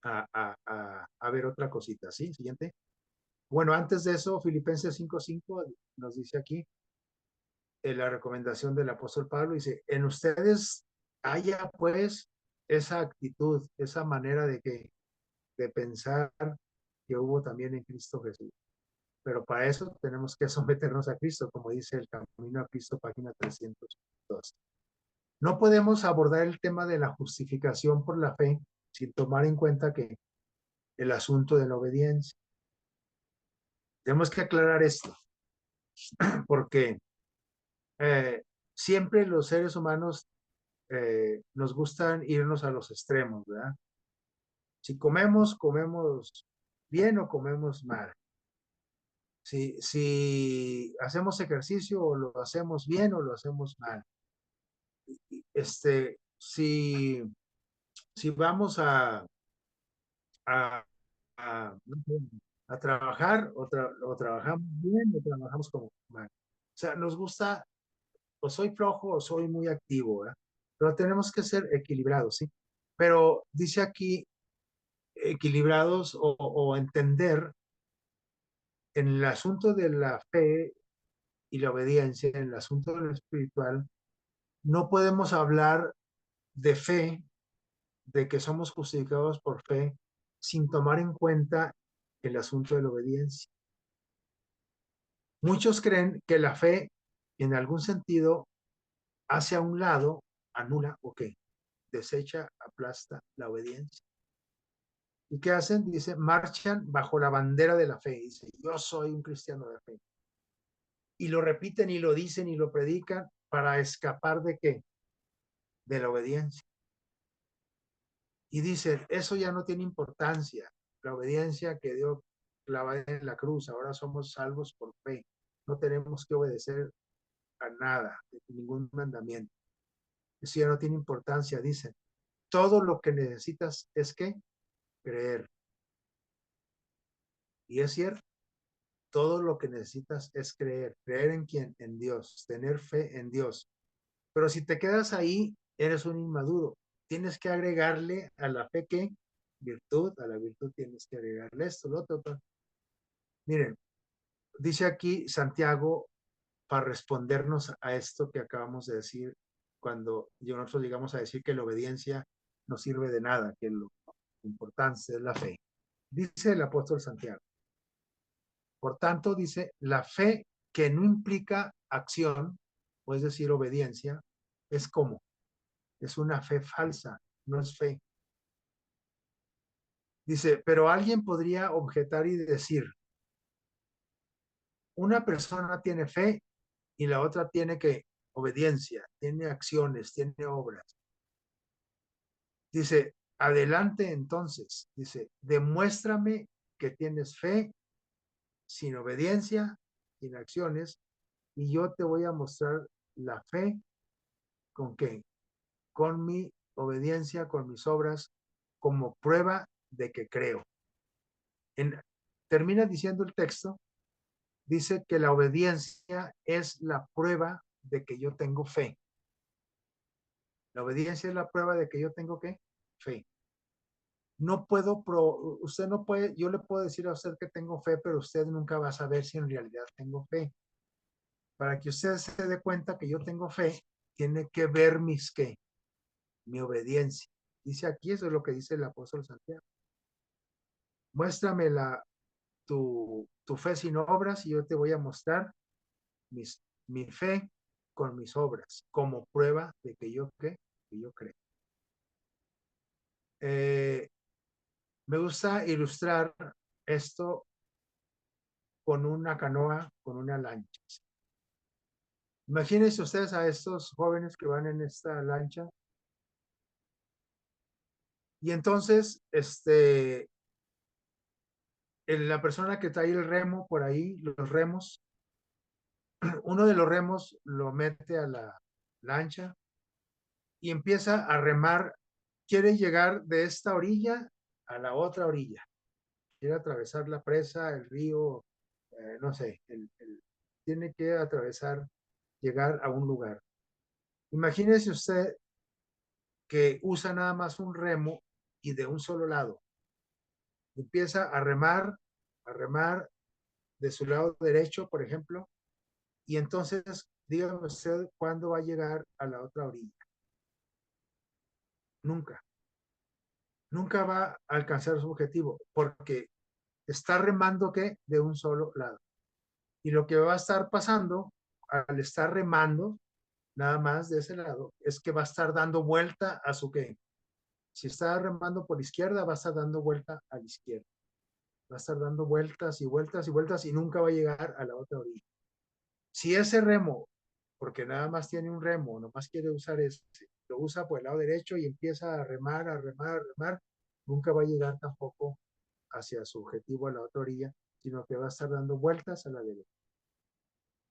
a ver otra cosita, ¿sí? Siguiente. Bueno, antes de eso, Filipenses 5:5 nos dice aquí, la recomendación del apóstol Pablo, dice, en ustedes haya pues esa actitud, esa manera de pensar que hubo también en Cristo Jesús. Pero para eso tenemos que someternos a Cristo, como dice el Camino a Cristo, página 302. No podemos abordar el tema de la justificación por la fe sin tomar en cuenta que el asunto de la obediencia. Tenemos que aclarar esto, porque siempre los seres humanos nos gustan irnos a los extremos, ¿verdad? Si comemos, comemos bien o comemos mal. Si hacemos ejercicio o lo hacemos bien o lo hacemos mal. Si si vamos a, no sé, a trabajar o trabajamos bien o trabajamos como mal. O sea, nos gusta, o soy flojo o soy muy activo, ¿verdad? Pero tenemos que ser equilibrados, ¿sí? Pero dice aquí equilibrados o entender en el asunto de la fe y la obediencia, en el asunto de lo espiritual, no podemos hablar de fe, de que somos justificados por fe, sin tomar en cuenta el asunto de la obediencia. Muchos creen que la fe, en algún sentido, hace a un lado, anula o qué, desecha, aplasta la obediencia. ¿Y qué hacen? Dice, marchan bajo la bandera de la fe. Dice, yo soy un cristiano de fe. Y lo repiten y lo dicen y lo predican para escapar de qué? De la obediencia. Y dicen, eso ya no tiene importancia. La obediencia que dio clavada en la cruz, ahora somos salvos por fe. No tenemos que obedecer a nada, ningún mandamiento. Eso ya no tiene importancia, dicen. Todo lo que necesitas es que creer. Y es cierto, todo lo que necesitas es creer. ¿Creer en quién? En Dios, tener fe en Dios. Pero si te quedas ahí, eres un inmaduro. Tienes que agregarle a la fe que virtud, a la virtud tienes que agregarle esto, lo otro. Miren, dice aquí Santiago para respondernos a esto que acabamos de decir cuando nosotros llegamos a decir que la obediencia no sirve de nada, que lo importante es la fe. Dice el apóstol Santiago. Por tanto, dice, la fe que no implica acción, o es decir, obediencia, es como, es una fe falsa, no es fe. Dice, pero alguien podría objetar y decir, una persona tiene fe y la otra tiene que obediencia, tiene acciones, tiene obras. Dice, adelante entonces, dice, demuéstrame que tienes fe sin obediencia, sin acciones, y yo te voy a mostrar la fe con qué, con mi obediencia, con mis obras, como prueba de que creo. En, termina diciendo el texto, dice que la obediencia es la prueba de que yo tengo fe. La obediencia es la prueba de que yo tengo ¿qué? Fe. No puedo, usted no puede, yo le puedo decir a usted que tengo fe, pero usted nunca va a saber si en realidad tengo fe. Para que usted se dé cuenta que yo tengo fe, tiene que ver mi obediencia. Dice aquí, eso es lo que dice el apóstol Santiago. Muéstrame tu fe sin obras y yo te voy a mostrar mi fe con mis obras, como prueba de que yo creo. Me gusta ilustrar esto con una canoa, con una lancha. Imagínense ustedes a estos jóvenes que van en esta lancha y entonces la persona que trae el remo por ahí, los remos, uno de los remos lo mete a la lancha y empieza a remar, quiere llegar de esta orilla a la otra orilla, quiere atravesar la presa, el río, no sé, tiene que atravesar, llegar a un lugar. Imagínese usted que usa nada más un remo y de un solo lado. Empieza a remar de su lado derecho, por ejemplo, y entonces dígame usted cuándo va a llegar a la otra orilla. Nunca, nunca va a alcanzar su objetivo porque está remando que de un solo lado. Y lo que va a estar pasando al estar remando nada más de ese lado es que va a estar dando vuelta a su que. Si está remando por izquierda, va a estar dando vuelta a la izquierda. Va a estar dando vueltas y vueltas y vueltas y nunca va a llegar a la otra orilla. Si ese remo, porque nada más tiene un remo, nomás quiere usar ese, lo usa por el lado derecho y empieza a remar, a remar, a remar, nunca va a llegar tampoco hacia su objetivo a la otra orilla, sino que va a estar dando vueltas a la derecha.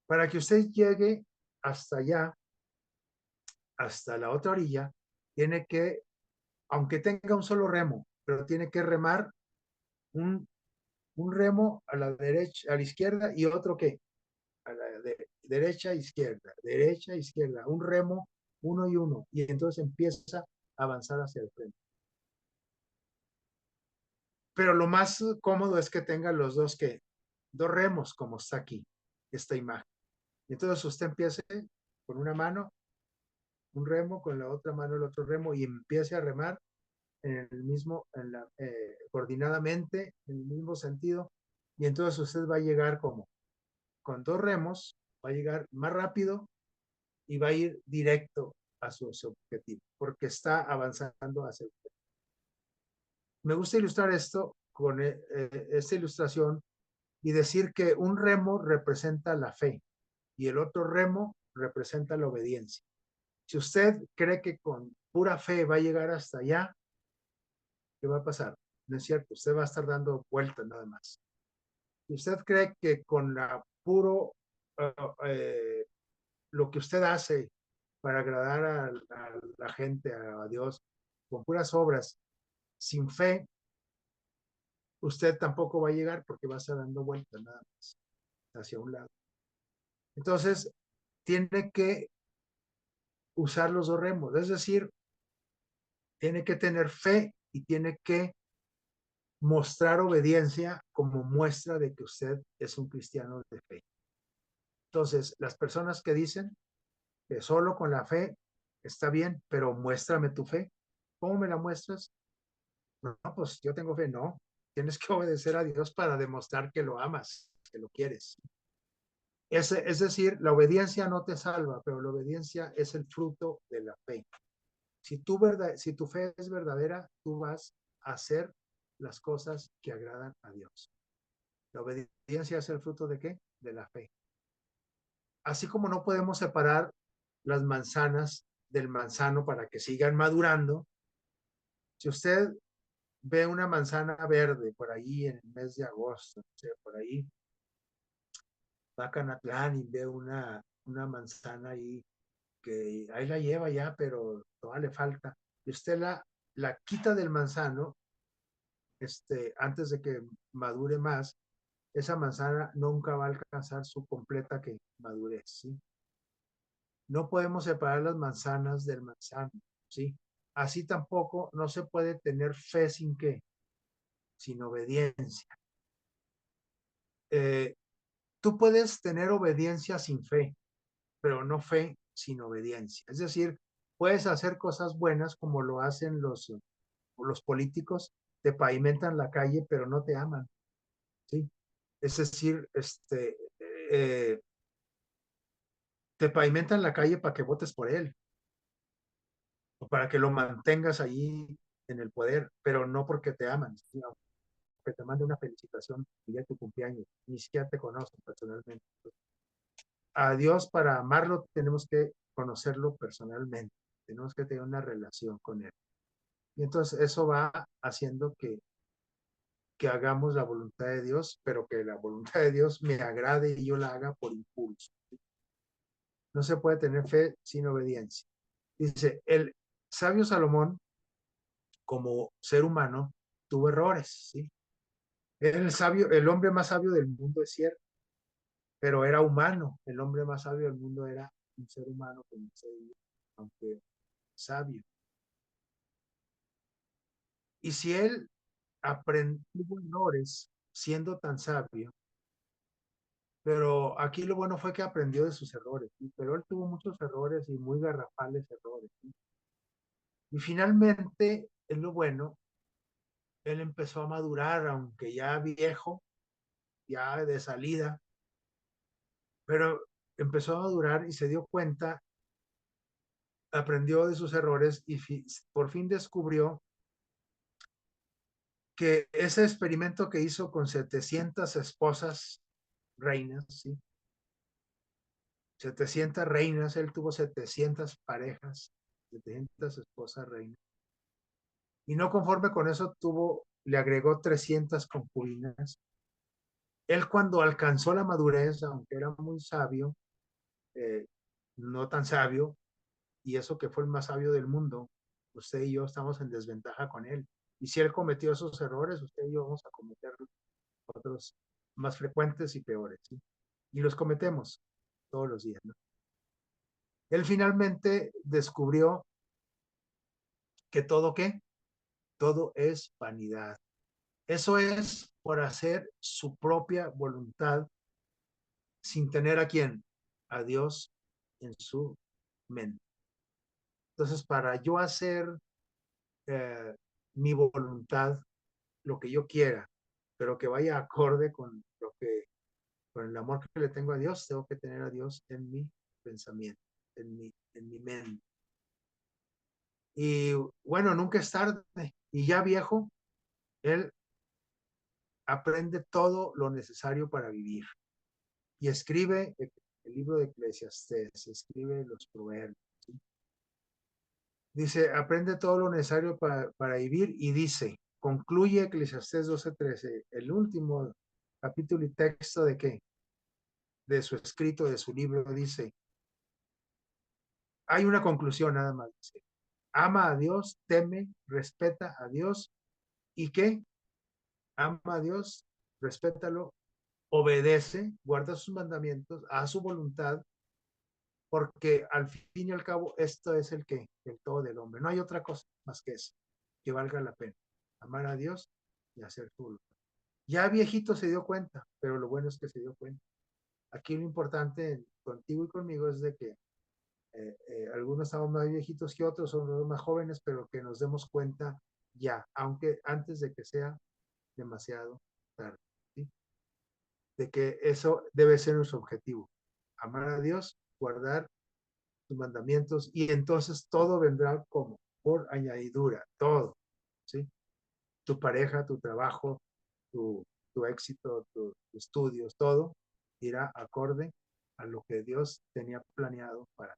Para que usted llegue hasta allá, hasta la otra orilla, tiene que aunque tenga un solo remo, pero tiene que remar un, un remo a la derecha, a la izquierda y otro que a la derecha, derecha, izquierda, un remo, uno y uno, y entonces empieza a avanzar hacia el frente. Pero lo más cómodo es que tenga los dos remos, como está aquí, esta imagen. Y entonces usted empiece con una mano, un remo, con la otra mano el otro remo, y empiece a remar en el mismo, coordinadamente, en el mismo sentido, y entonces usted va a llegar como con dos remos, va a llegar más rápido y va a ir directo a su objetivo, porque está avanzando hacia el objetivo. Me gusta ilustrar esto con esta ilustración y decir que un remo representa la fe y el otro remo representa la obediencia. Si usted cree que con pura fe va a llegar hasta allá, ¿qué va a pasar? No es cierto, usted va a estar dando vueltas nada más. Si usted cree que con la puro, lo que usted hace para agradar a la gente, a Dios, con puras obras, sin fe, usted tampoco va a llegar porque va a estar dando vueltas nada más hacia un lado. Entonces, tiene que usar los dos remos, es decir, tiene que tener fe y tiene que mostrar obediencia como muestra de que usted es un cristiano de fe. Entonces, las personas que dicen que solo con la fe está bien, pero muéstrame tu fe. ¿Cómo me la muestras? No, pues yo tengo fe, no. Tienes que obedecer a Dios para demostrar que lo amas, que lo quieres. Es decir, la obediencia no te salva, pero la obediencia es el fruto de la fe. Si tu fe es verdadera, tú vas a hacer las cosas que agradan a Dios. La obediencia es el fruto de qué? De la fe. Así como no podemos separar las manzanas del manzano para que sigan madurando, si usted ve una manzana verde por ahí en el mes de agosto, no sé, por ahí va a Canatlán y ve una manzana ahí que ahí la lleva ya, pero todavía le falta, y usted la quita del manzano, antes de que madure más, esa manzana nunca va a alcanzar su completa madurez, ¿sí? No podemos separar las manzanas del manzano, ¿sí? Así tampoco no se puede tener fe sin qué, sin obediencia. Tú puedes tener obediencia sin fe, pero no fe sin obediencia. Es decir, puedes hacer cosas buenas como lo hacen los políticos, te pavimentan la calle, pero no te aman, ¿sí? Es decir, eh, te pavimentan la calle para que votes por él, o para que lo mantengas ahí en el poder, pero no porque te aman, sino que te mande una felicitación el día de tu cumpleaños, ni siquiera te conocen personalmente. A Dios, para amarlo, tenemos que conocerlo personalmente, tenemos que tener una relación con él. Y entonces eso va haciendo que hagamos la voluntad de Dios, pero que la voluntad de Dios me agrade y yo la haga por impulso. No se puede tener fe sin obediencia. Dice, el sabio Salomón, como ser humano, tuvo errores, ¿sí? Era el sabio, el hombre más sabio del mundo, es cierto, pero era humano. El hombre más sabio del mundo era un ser humano, como se dice, aunque sabio. Y si él aprendió errores siendo tan sabio, pero aquí lo bueno fue que aprendió de sus errores, ¿sí? Pero él tuvo muchos errores y muy garrafales errores, ¿sí? Y finalmente, es lo bueno, él empezó a madurar, aunque ya viejo, ya de salida, pero empezó a madurar y se dio cuenta, aprendió de sus errores y por fin descubrió que ese experimento que hizo con 700 esposas reinas, ¿sí? 700 reinas, él tuvo 700 parejas, 700 esposas reinas. Y no conforme con eso, le agregó 300 concubinas. Él cuando alcanzó la madurez, aunque era muy sabio, no tan sabio, y eso que fue el más sabio del mundo, usted y yo estamos en desventaja con Él. Y si Él cometió esos errores, usted y yo vamos a cometer otros más frecuentes y peores, ¿sí? Y los cometemos todos los días, ¿no? Él finalmente descubrió que todo, ¿qué? Todo es vanidad. Eso es por hacer su propia voluntad sin tener a quién, a Dios en su mente. Entonces, para yo hacer eh, mi voluntad, lo que yo quiera, pero que vaya acorde con con el amor que le tengo a Dios, tengo que tener a Dios en mi pensamiento, en mi mente. Y bueno, nunca es tarde. Y ya viejo, él aprende todo lo necesario para vivir. Y escribe el libro de Eclesiastés, escribe los proverbios. ¿Sí? Dice, aprende todo lo necesario para vivir y dice, concluye Eclesiastés 12:13, el último capítulo y texto de qué? De su escrito, de su libro, dice, hay una conclusión nada más, dice, ama a Dios, teme, respeta a Dios y qué, ama a Dios, respétalo, obedece, guarda sus mandamientos, a su voluntad, porque al fin y al cabo esto es el todo del hombre. No hay otra cosa más que eso, que valga la pena. Amar a Dios y hacer su voluntad. Ya viejito se dio cuenta, pero lo bueno es que se dio cuenta. Aquí lo importante contigo y conmigo es de que algunos estamos más viejitos que otros, somos más jóvenes, pero que nos demos cuenta ya, aunque antes de que sea demasiado tarde, ¿sí? De que eso debe ser nuestro objetivo, amar a Dios, guardar sus mandamientos y entonces todo vendrá como por añadidura, todo, ¿sí? Tu pareja, tu trabajo, tu éxito, tus estudios, todo irá acorde a lo que Dios tenía planeado para.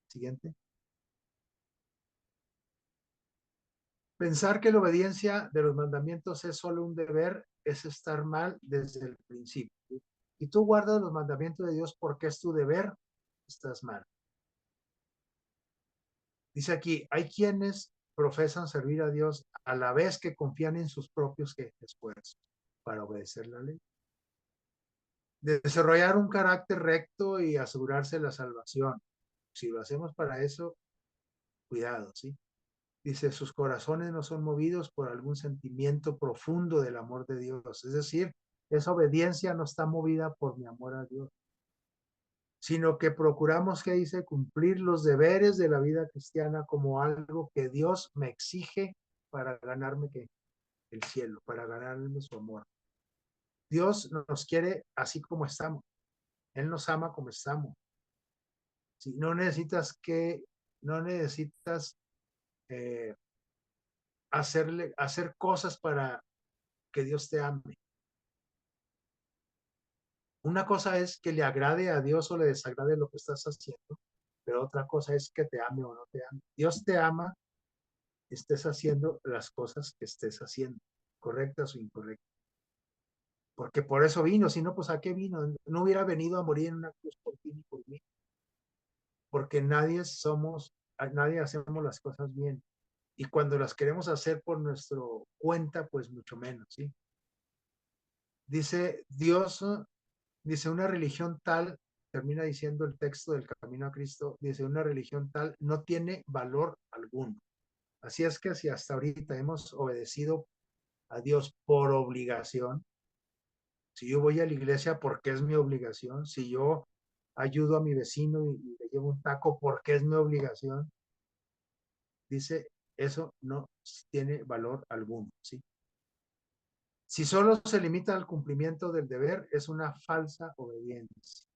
Siguiente. Pensar que la obediencia de los mandamientos es solo un deber es estar mal desde el principio. Y tú guardas los mandamientos de Dios porque es tu deber, estás mal. Dice aquí, hay quienes profesan servir a Dios a la vez que confían en sus propios esfuerzos para obedecer la ley. Desarrollar un carácter recto y asegurarse la salvación. Si lo hacemos para eso, cuidado, ¿sí? Dice, sus corazones no son movidos por algún sentimiento profundo del amor de Dios. Es decir, esa obediencia no está movida por mi amor a Dios, sino que procuramos, que dice, cumplir los deberes de la vida cristiana como algo que Dios me exige para ganarme el cielo, para ganarme su amor. Dios nos quiere así como estamos. Él nos ama como estamos. Si no necesitas no necesitas eh, hacer cosas para que Dios te ame. Una cosa es que le agrade a Dios o le desagrade lo que estás haciendo, pero otra cosa es que te ame o no te ame. Dios te ama, estés haciendo las cosas que estés haciendo, correctas o incorrectas. Porque por eso vino, si no, pues ¿a qué vino? No hubiera venido a morir en una cruz por ti ni por mí. Porque nadie hacemos las cosas bien. Y cuando las queremos hacer por nuestra cuenta, pues mucho menos, ¿sí? Dice Dios, dice una religión tal, termina diciendo el texto del Camino a Cristo, dice una religión tal no tiene valor alguno. Así es que si hasta ahorita hemos obedecido a Dios por obligación, si yo voy a la iglesia porque es mi obligación, si yo ayudo a mi vecino y le llevo un taco porque es mi obligación, dice, eso no tiene valor alguno, ¿sí? Si solo se limita al cumplimiento del deber, es una falsa obediencia.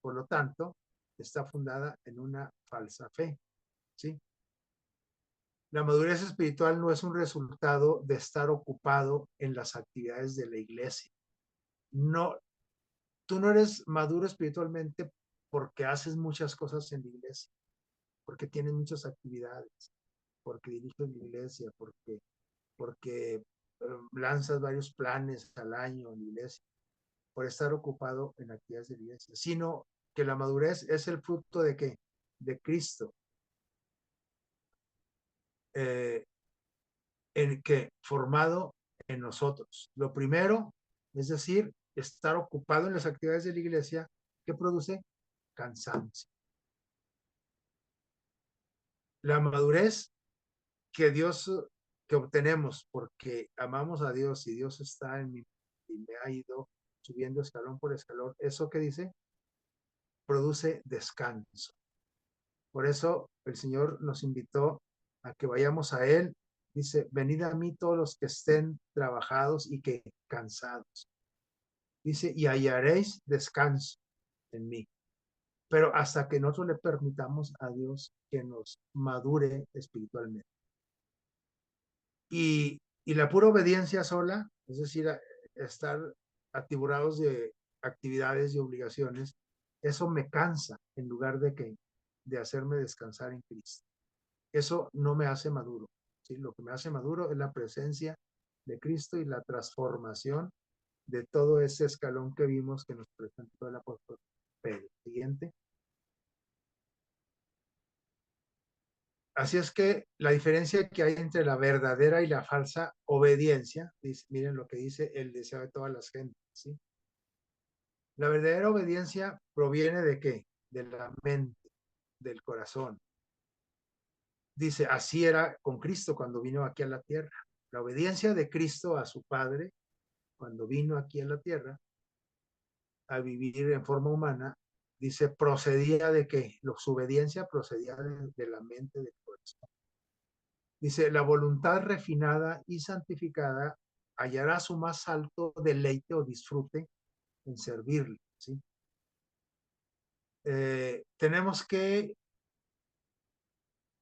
Por lo tanto, está fundada en una falsa fe, ¿sí? La madurez espiritual no es un resultado de estar ocupado en las actividades de la iglesia. No, tú no eres maduro espiritualmente porque haces muchas cosas en la iglesia, porque tienes muchas actividades, porque diriges la iglesia, porque lanzas varios planes al año en la iglesia, por estar ocupado en actividades de la iglesia, sino que la madurez es el fruto de qué? De Cristo. formado en nosotros. Lo primero, es decir, estar ocupado en las actividades de la iglesia, que produce cansancio. La madurez que Dios, que obtenemos porque amamos a Dios y Dios está en mí y me ha ido subiendo escalón por escalón, eso que dice, produce descanso. Por eso el Señor nos invitó a que vayamos a Él. Dice, venid a mí todos los que estén trabajados y que cansados. Dice, y hallaréis descanso en mí. Pero hasta que nosotros le permitamos a Dios que nos madure espiritualmente. Y la pura obediencia sola, es decir, estar atiburados de actividades y obligaciones, eso me cansa en lugar de hacerme descansar en Cristo. Eso no me hace maduro. ¿Sí? Lo que me hace maduro es la presencia de Cristo y la transformación de todo ese escalón que vimos que nos presentó el apóstol Pedro. Siguiente. Así es que la diferencia que hay entre la verdadera y la falsa obediencia, miren lo que dice el deseo de todas las gentes, ¿sí? La verdadera obediencia proviene de qué? De la mente, del corazón. Dice, así era con Cristo cuando vino aquí a la tierra. La obediencia de Cristo a su Padre, cuando vino aquí a la tierra, a vivir en forma humana, dice, procedía de qué? Su obediencia procedía de la mente, del corazón. Dice, la voluntad refinada y santificada hallará su más alto deleite o disfrute en servirle, ¿sí? Tenemos que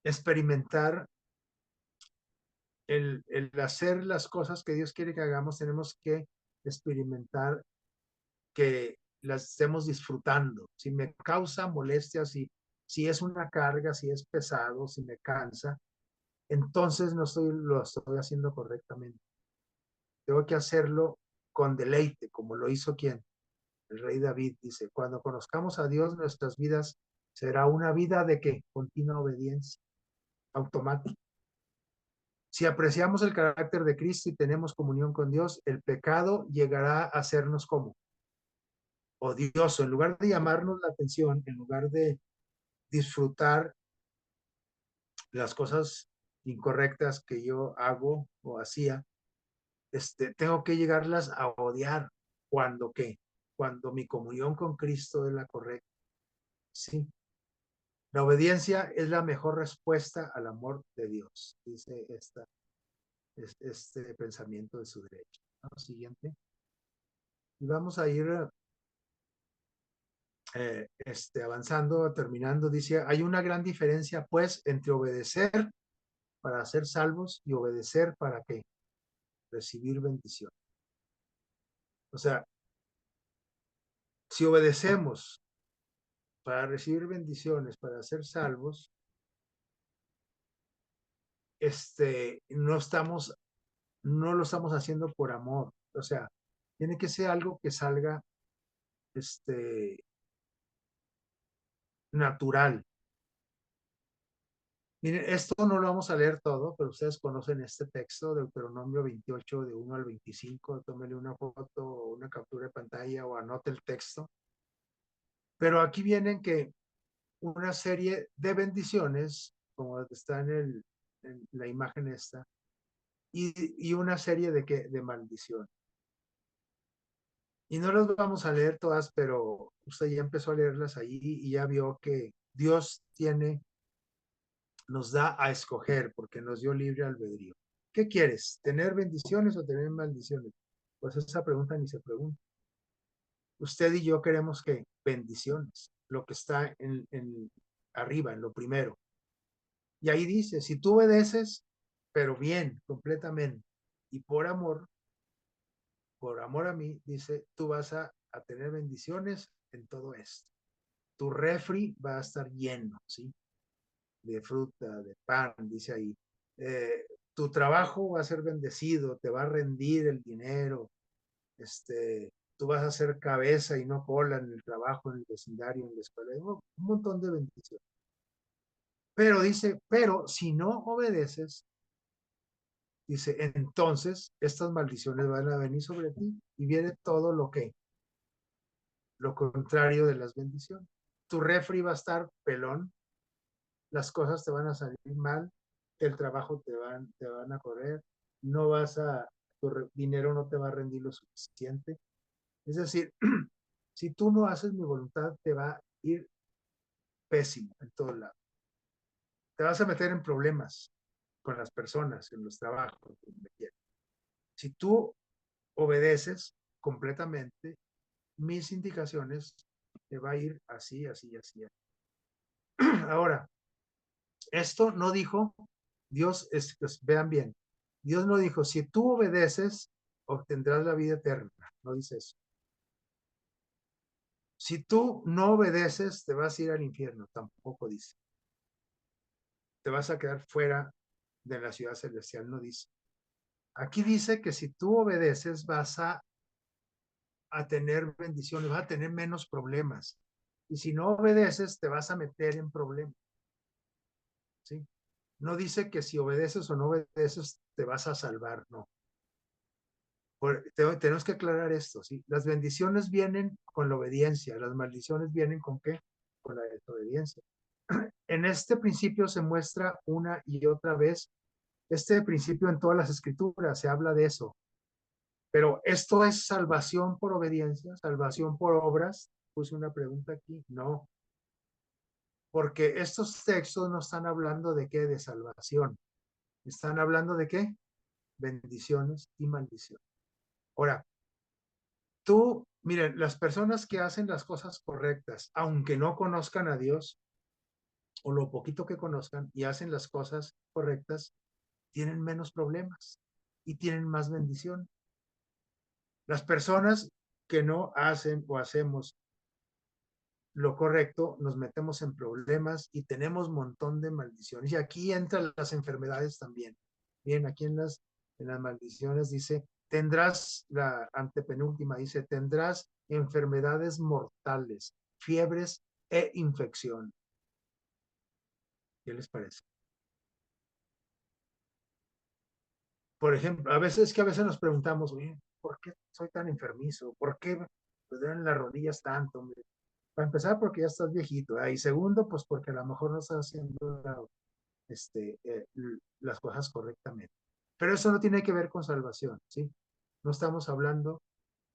experimentar el hacer las cosas que Dios quiere que hagamos, tenemos que experimentar que las estemos disfrutando. Si me causa molestia, si es una carga, si es pesado, si me cansa, entonces no lo estoy haciendo correctamente. Tengo que hacerlo con deleite, como lo hizo quien, el rey David dice, cuando conozcamos a Dios, nuestras vidas será una vida de qué? Continua obediencia, automática. Si apreciamos el carácter de Cristo y tenemos comunión con Dios, el pecado llegará a hacernos como odioso. En lugar de llamarnos la atención, en lugar de disfrutar las cosas incorrectas que yo hago o hacía, tengo que llegarlas a odiar cuando qué, cuando mi comunión con Cristo es la correcta. Sí. La obediencia es la mejor respuesta al amor de Dios, dice este pensamiento de su derecho. ¿No? Siguiente. Y vamos a ir avanzando, terminando. Dice, hay una gran diferencia, pues, entre obedecer para ser salvos y obedecer para qué? Recibir bendición. O sea, si obedecemos para recibir bendiciones, para ser salvos, no lo estamos haciendo por amor. O sea, tiene que ser algo que salga natural. Miren, esto no lo vamos a leer todo, pero ustedes conocen este texto, Deuteronomio 28, de 1 al 25. Tómenle una foto o una captura de pantalla o anote el texto. Pero aquí vienen que una serie de bendiciones, como está en la imagen esta, y una serie de maldiciones. Y no las vamos a leer todas, pero usted ya empezó a leerlas ahí y ya vio que Dios nos da a escoger porque nos dio libre albedrío. ¿Qué quieres? ¿Tener bendiciones o tener maldiciones? Pues esa pregunta ni se pregunta. Usted y yo queremos que bendiciones, lo que está arriba, en lo primero. Y ahí dice, si tú obedeces, pero bien, completamente, y por amor a mí, dice, tú vas a tener bendiciones en todo esto. Tu refri va a estar lleno, ¿sí? De fruta, de pan, dice ahí. Tu trabajo va a ser bendecido, te va a rendir el dinero, tú vas a ser cabeza y no cola en el trabajo, en el vecindario, en la escuela, un montón de bendiciones. Pero dice, pero si no obedeces, dice, entonces estas maldiciones van a venir sobre ti y viene todo lo contrario de las bendiciones. Tu refri va a estar pelón, las cosas te van a salir mal, el trabajo te van a correr, no vas a, tu dinero no te va a rendir lo suficiente. Es decir, si tú no haces mi voluntad, te va a ir pésimo en todos lados. Te vas a meter en problemas con las personas, en los trabajos, donde quieras. Si tú obedeces completamente mis indicaciones, te va a ir así, así, así. Ahora, esto no dijo Dios, pues, vean bien, Dios no dijo, si tú obedeces, obtendrás la vida eterna. No dice eso. Si tú no obedeces, te vas a ir al infierno. Tampoco dice. Te vas a quedar fuera de la ciudad celestial. No dice. Aquí dice que si tú obedeces, vas a tener bendiciones, vas a tener menos problemas. Y si no obedeces, te vas a meter en problemas. ¿Sí? No dice que si obedeces o no obedeces, te vas a salvar. No. Tenemos que aclarar esto, ¿sí? Las bendiciones vienen con la obediencia, las maldiciones vienen con qué? Con la desobediencia. En este principio se muestra una y otra vez, este principio en todas las escrituras se habla de eso, pero esto es salvación por obediencia, salvación por obras. Puse una pregunta aquí, no, porque estos textos no están hablando de qué, de salvación, están hablando de qué, bendiciones y maldiciones. Ahora, tú, miren, las personas que hacen las cosas correctas, aunque no conozcan a Dios, o lo poquito que conozcan, y hacen las cosas correctas, tienen menos problemas y tienen más bendición. Las personas que no hacen o hacemos lo correcto, nos metemos en problemas y tenemos un montón de maldiciones. Y aquí entran las enfermedades también. Bien, aquí en las maldiciones dice, tendrás, la antepenúltima dice, tendrás enfermedades mortales, fiebres e infección. ¿Qué les parece? Por ejemplo, a veces nos preguntamos, oye, ¿por qué soy tan enfermizo? ¿Por qué me duelen las rodillas tanto? Hombre? Para empezar, porque ya estás viejito. Y segundo, pues porque a lo mejor no estás haciendo las cosas correctamente. Pero eso no tiene que ver con salvación, ¿sí? No estamos hablando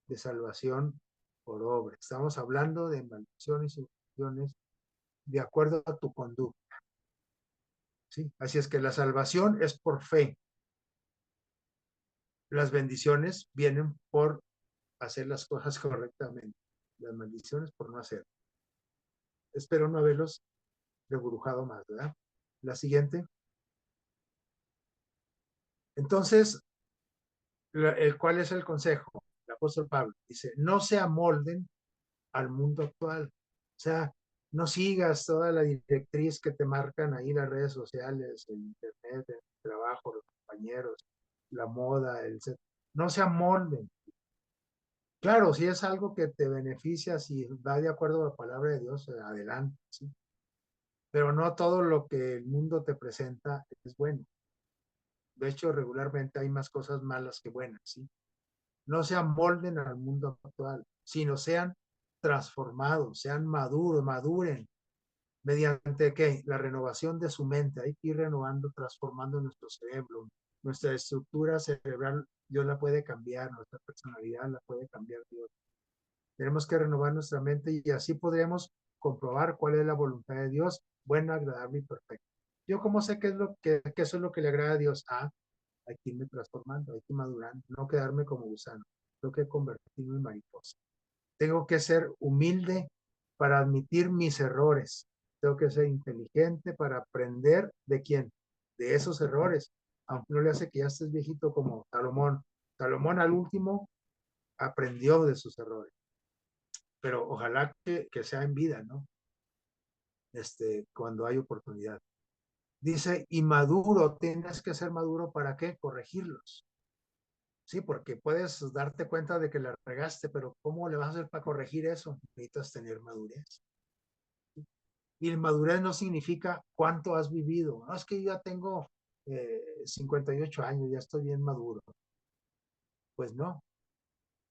de salvación por obra, estamos hablando de maldiciones y bendiciones de acuerdo a tu conducta, ¿sí? Así es que la salvación es por fe. Las bendiciones vienen por hacer las cosas correctamente. Las maldiciones por no hacer. Espero no haberlos reburujado más, ¿verdad? La siguiente. Entonces, ¿cuál es el consejo? El apóstol Pablo dice, no se amolden al mundo actual. O sea, no sigas toda la directriz que te marcan ahí las redes sociales, el internet, el trabajo, los compañeros, la moda, no se amolden. Claro, si es algo que te beneficia, si va de acuerdo a la palabra de Dios, adelante, ¿sí? Pero no todo lo que el mundo te presenta es bueno. De hecho, regularmente hay más cosas malas que buenas, ¿sí? No se amolden al mundo actual, sino sean transformados, sean maduros, maduren. ¿Mediante qué? La renovación de su mente. Hay que ir renovando, transformando nuestro cerebro. Nuestra estructura cerebral, Dios la puede cambiar, nuestra personalidad la puede cambiar Dios. Tenemos que renovar nuestra mente y así podremos comprobar cuál es la voluntad de Dios, buena, agradable y perfecta. Yo cómo sé qué es que eso es lo que le agrada a Dios. Hay que irme transformando, hay que madurando, no quedarme como gusano, tengo que convertirme en mariposa. Tengo que ser humilde para admitir mis errores. Tengo que ser inteligente para aprender de quién, de esos errores, aunque no le hace que ya estés viejito como Salomón. Salomón al último aprendió de sus errores, pero ojalá que sea en vida, ¿no? Cuando hay oportunidad. Dice, y maduro, tienes que ser maduro para qué? Corregirlos. Sí, porque puedes darte cuenta de que la regaste, pero ¿cómo le vas a hacer para corregir eso? Necesitas tener madurez. Y madurez no significa cuánto has vivido. No, es que yo ya tengo 58 años, ya estoy bien maduro. Pues no,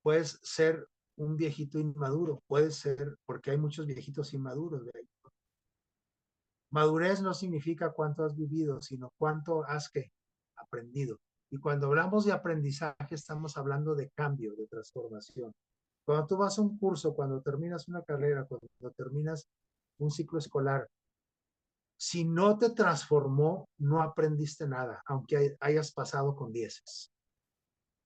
puedes ser un viejito inmaduro, puede ser, porque hay muchos viejitos inmaduros. ¿Ve? Madurez no significa cuánto has vivido, sino cuánto has ¿qué? Aprendido. Y cuando hablamos de aprendizaje, estamos hablando de cambio, de transformación. Cuando tú vas a un curso, cuando terminas una carrera, cuando terminas un ciclo escolar, si no te transformó, no aprendiste nada, aunque hayas pasado con dieces.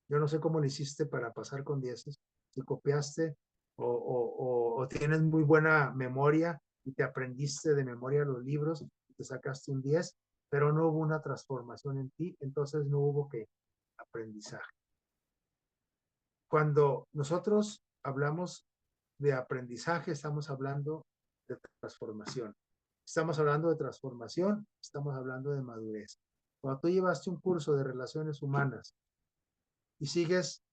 Yo no sé cómo lo hiciste para pasar con dieces, si copiaste o tienes muy buena memoria y te aprendiste de memoria los libros y te sacaste un 10, pero no hubo una transformación en ti, entonces no hubo que aprendizaje. Cuando nosotros hablamos de aprendizaje, estamos hablando de transformación. Estamos hablando de transformación, estamos hablando de madurez. Cuando tú llevaste un curso de relaciones humanas y sigues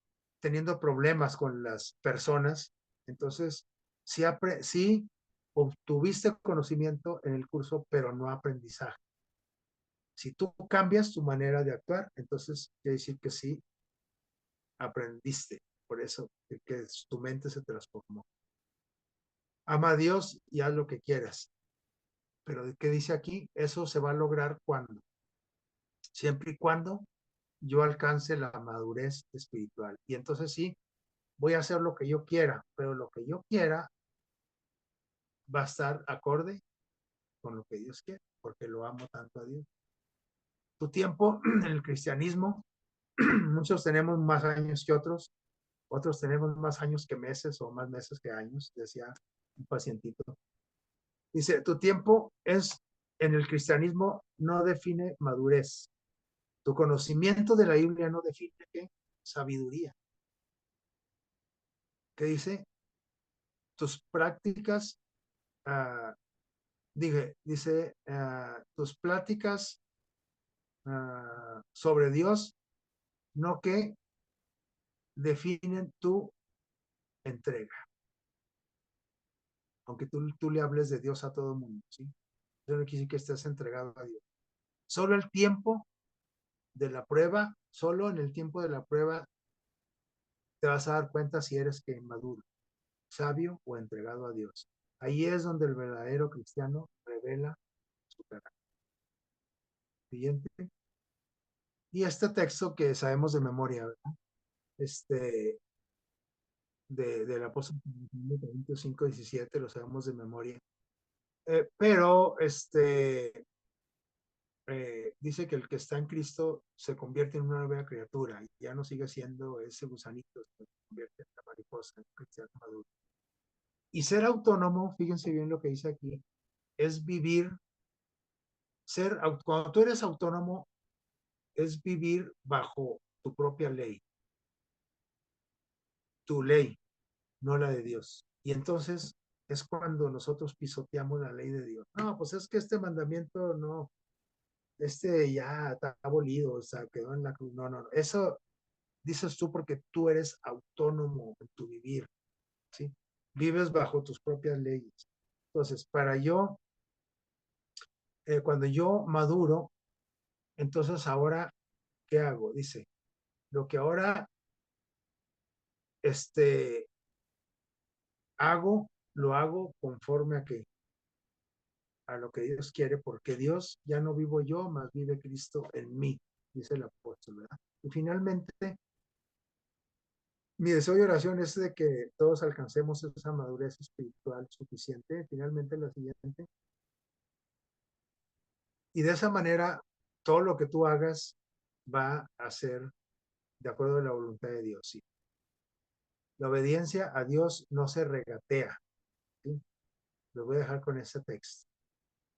teniendo problemas con las personas, entonces sí obtuviste conocimiento en el curso, pero no aprendizaje. Si tú cambias tu manera de actuar, entonces quiere decir que sí aprendiste. Por eso que tu mente se transformó. Ama a Dios y haz lo que quieras. Pero ¿qué dice aquí? Eso se va a lograr cuando, siempre y cuando yo alcance la madurez espiritual. Y entonces sí, voy a hacer lo que yo quiera, pero lo que yo quiera va a estar acorde con lo que Dios quiere, porque lo amo tanto a Dios. Tu tiempo en el cristianismo, muchos tenemos más años que otros tenemos más años que meses o más meses que años, decía un pacientito. Dice, tu tiempo es en el cristianismo no define madurez. Tu conocimiento de la Biblia no define qué sabiduría. ¿Qué dice? Tus prácticas, dice, tus pláticas sobre Dios, no que definen tu entrega. Aunque tú le hables de Dios a todo el mundo, ¿sí? Eso no quiere decir que estés entregado a Dios. Solo el tiempo de la prueba, solo en el tiempo de la prueba te vas a dar cuenta si eres que maduro, sabio o entregado a Dios. Ahí es donde el verdadero cristiano revela su carácter. Siguiente. Y este texto que sabemos de memoria, ¿verdad? Del apóstol 5:17, lo sabemos de memoria. Pero dice que el que está en Cristo se convierte en una nueva criatura y ya no sigue siendo ese gusanito, se convierte en la mariposa, en un cristiano maduro. Y ser autónomo, fíjense bien lo que dice aquí, es vivir, cuando tú eres autónomo, es vivir bajo tu propia ley, tu ley, no la de Dios. Y entonces es cuando nosotros pisoteamos la ley de Dios. No, pues es que este mandamiento no, ya está abolido, o sea, quedó en la cruz. No, no, no. Eso dices tú porque tú eres autónomo en tu vivir, ¿sí? Vives bajo tus propias leyes. Entonces, cuando yo maduro, entonces ahora, ¿qué hago? Dice, lo que ahora este, lo hago conforme a lo que Dios quiere, porque Dios ya no vivo yo, más vive Cristo en mí, dice el apóstol, ¿verdad? Y finalmente, mi deseo y oración es de que todos alcancemos esa madurez espiritual suficiente. Finalmente, la siguiente. Y de esa manera, todo lo que tú hagas va a ser de acuerdo a la voluntad de Dios. ¿Sí? La obediencia a Dios no se regatea. ¿Sí? Lo voy a dejar con este texto.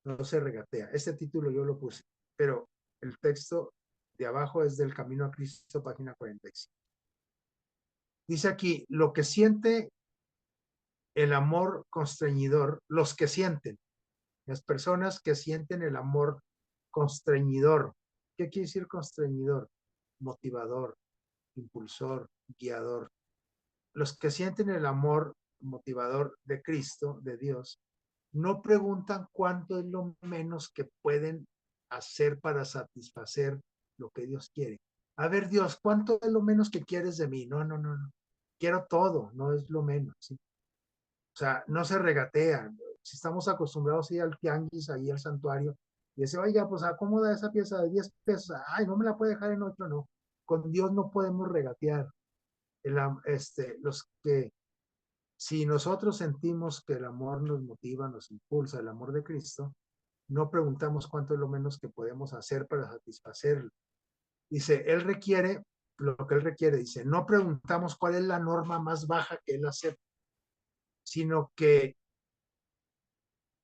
No se regatea. Este título yo lo puse, pero el texto de abajo es del Camino a Cristo, página 45. Dice aquí, lo que siente el amor constreñidor, los que sienten, las personas que sienten el amor constreñidor. ¿Qué quiere decir constreñidor? Motivador, impulsor, guiador. Los que sienten el amor motivador de Cristo, de Dios, no preguntan cuánto es lo menos que pueden hacer para satisfacer lo que Dios quiere. A ver, Dios, ¿cuánto es lo menos que quieres de mí? No, no, no, no. Quiero todo, no es lo menos. ¿Sí? O sea, no se regatean. Si estamos acostumbrados a ir al tianguis, ahí al santuario, y dice, oiga, pues acomoda esa pieza de 10 pesos. Ay, no me la puede dejar en 8, no. Con Dios no podemos regatear. Los que, si nosotros sentimos que el amor nos motiva, nos impulsa, el amor de Cristo, no preguntamos cuánto es lo menos que podemos hacer para satisfacerlo. Dice, Él requiere lo que Él requiere. Dice, no preguntamos cuál es la norma más baja que Él acepta, sino que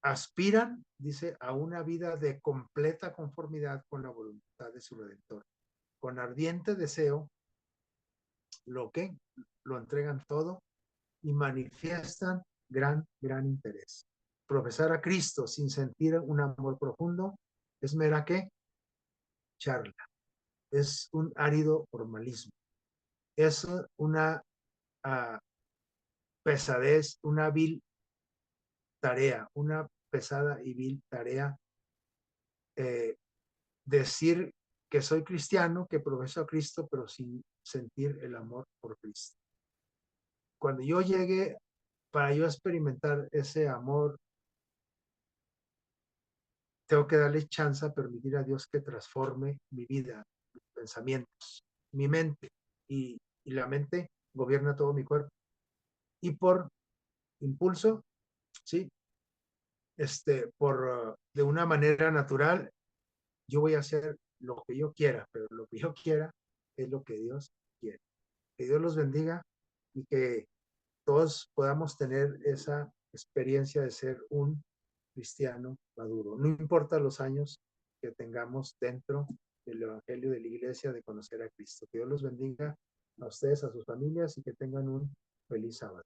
aspiran, dice, a una vida de completa conformidad con la voluntad de su Redentor. Con ardiente deseo, lo que lo entregan todo y manifiestan gran interés. Profesar a Cristo sin sentir un amor profundo es mera que charla, es un árido formalismo, es una uh, pesadez, una vil tarea, una pesada y vil tarea eh, decir que soy cristiano, que profeso a Cristo, pero sin sentir el amor por Cristo. Cuando yo llegue, para yo experimentar ese amor, tengo que darle chance a permitir a Dios que transforme mi vida, mis pensamientos, mi mente. Y la mente gobierna todo mi cuerpo. Y por impulso, ¿sí? De una manera natural, yo voy a hacer lo que yo quiera, pero lo que yo quiera es lo que Dios quiere. Que Dios los bendiga y que todos podamos tener esa experiencia de ser un cristiano maduro. No importa los años que tengamos dentro del Evangelio de la Iglesia de conocer a Cristo. Que Dios los bendiga a ustedes, a sus familias y que tengan un feliz sábado.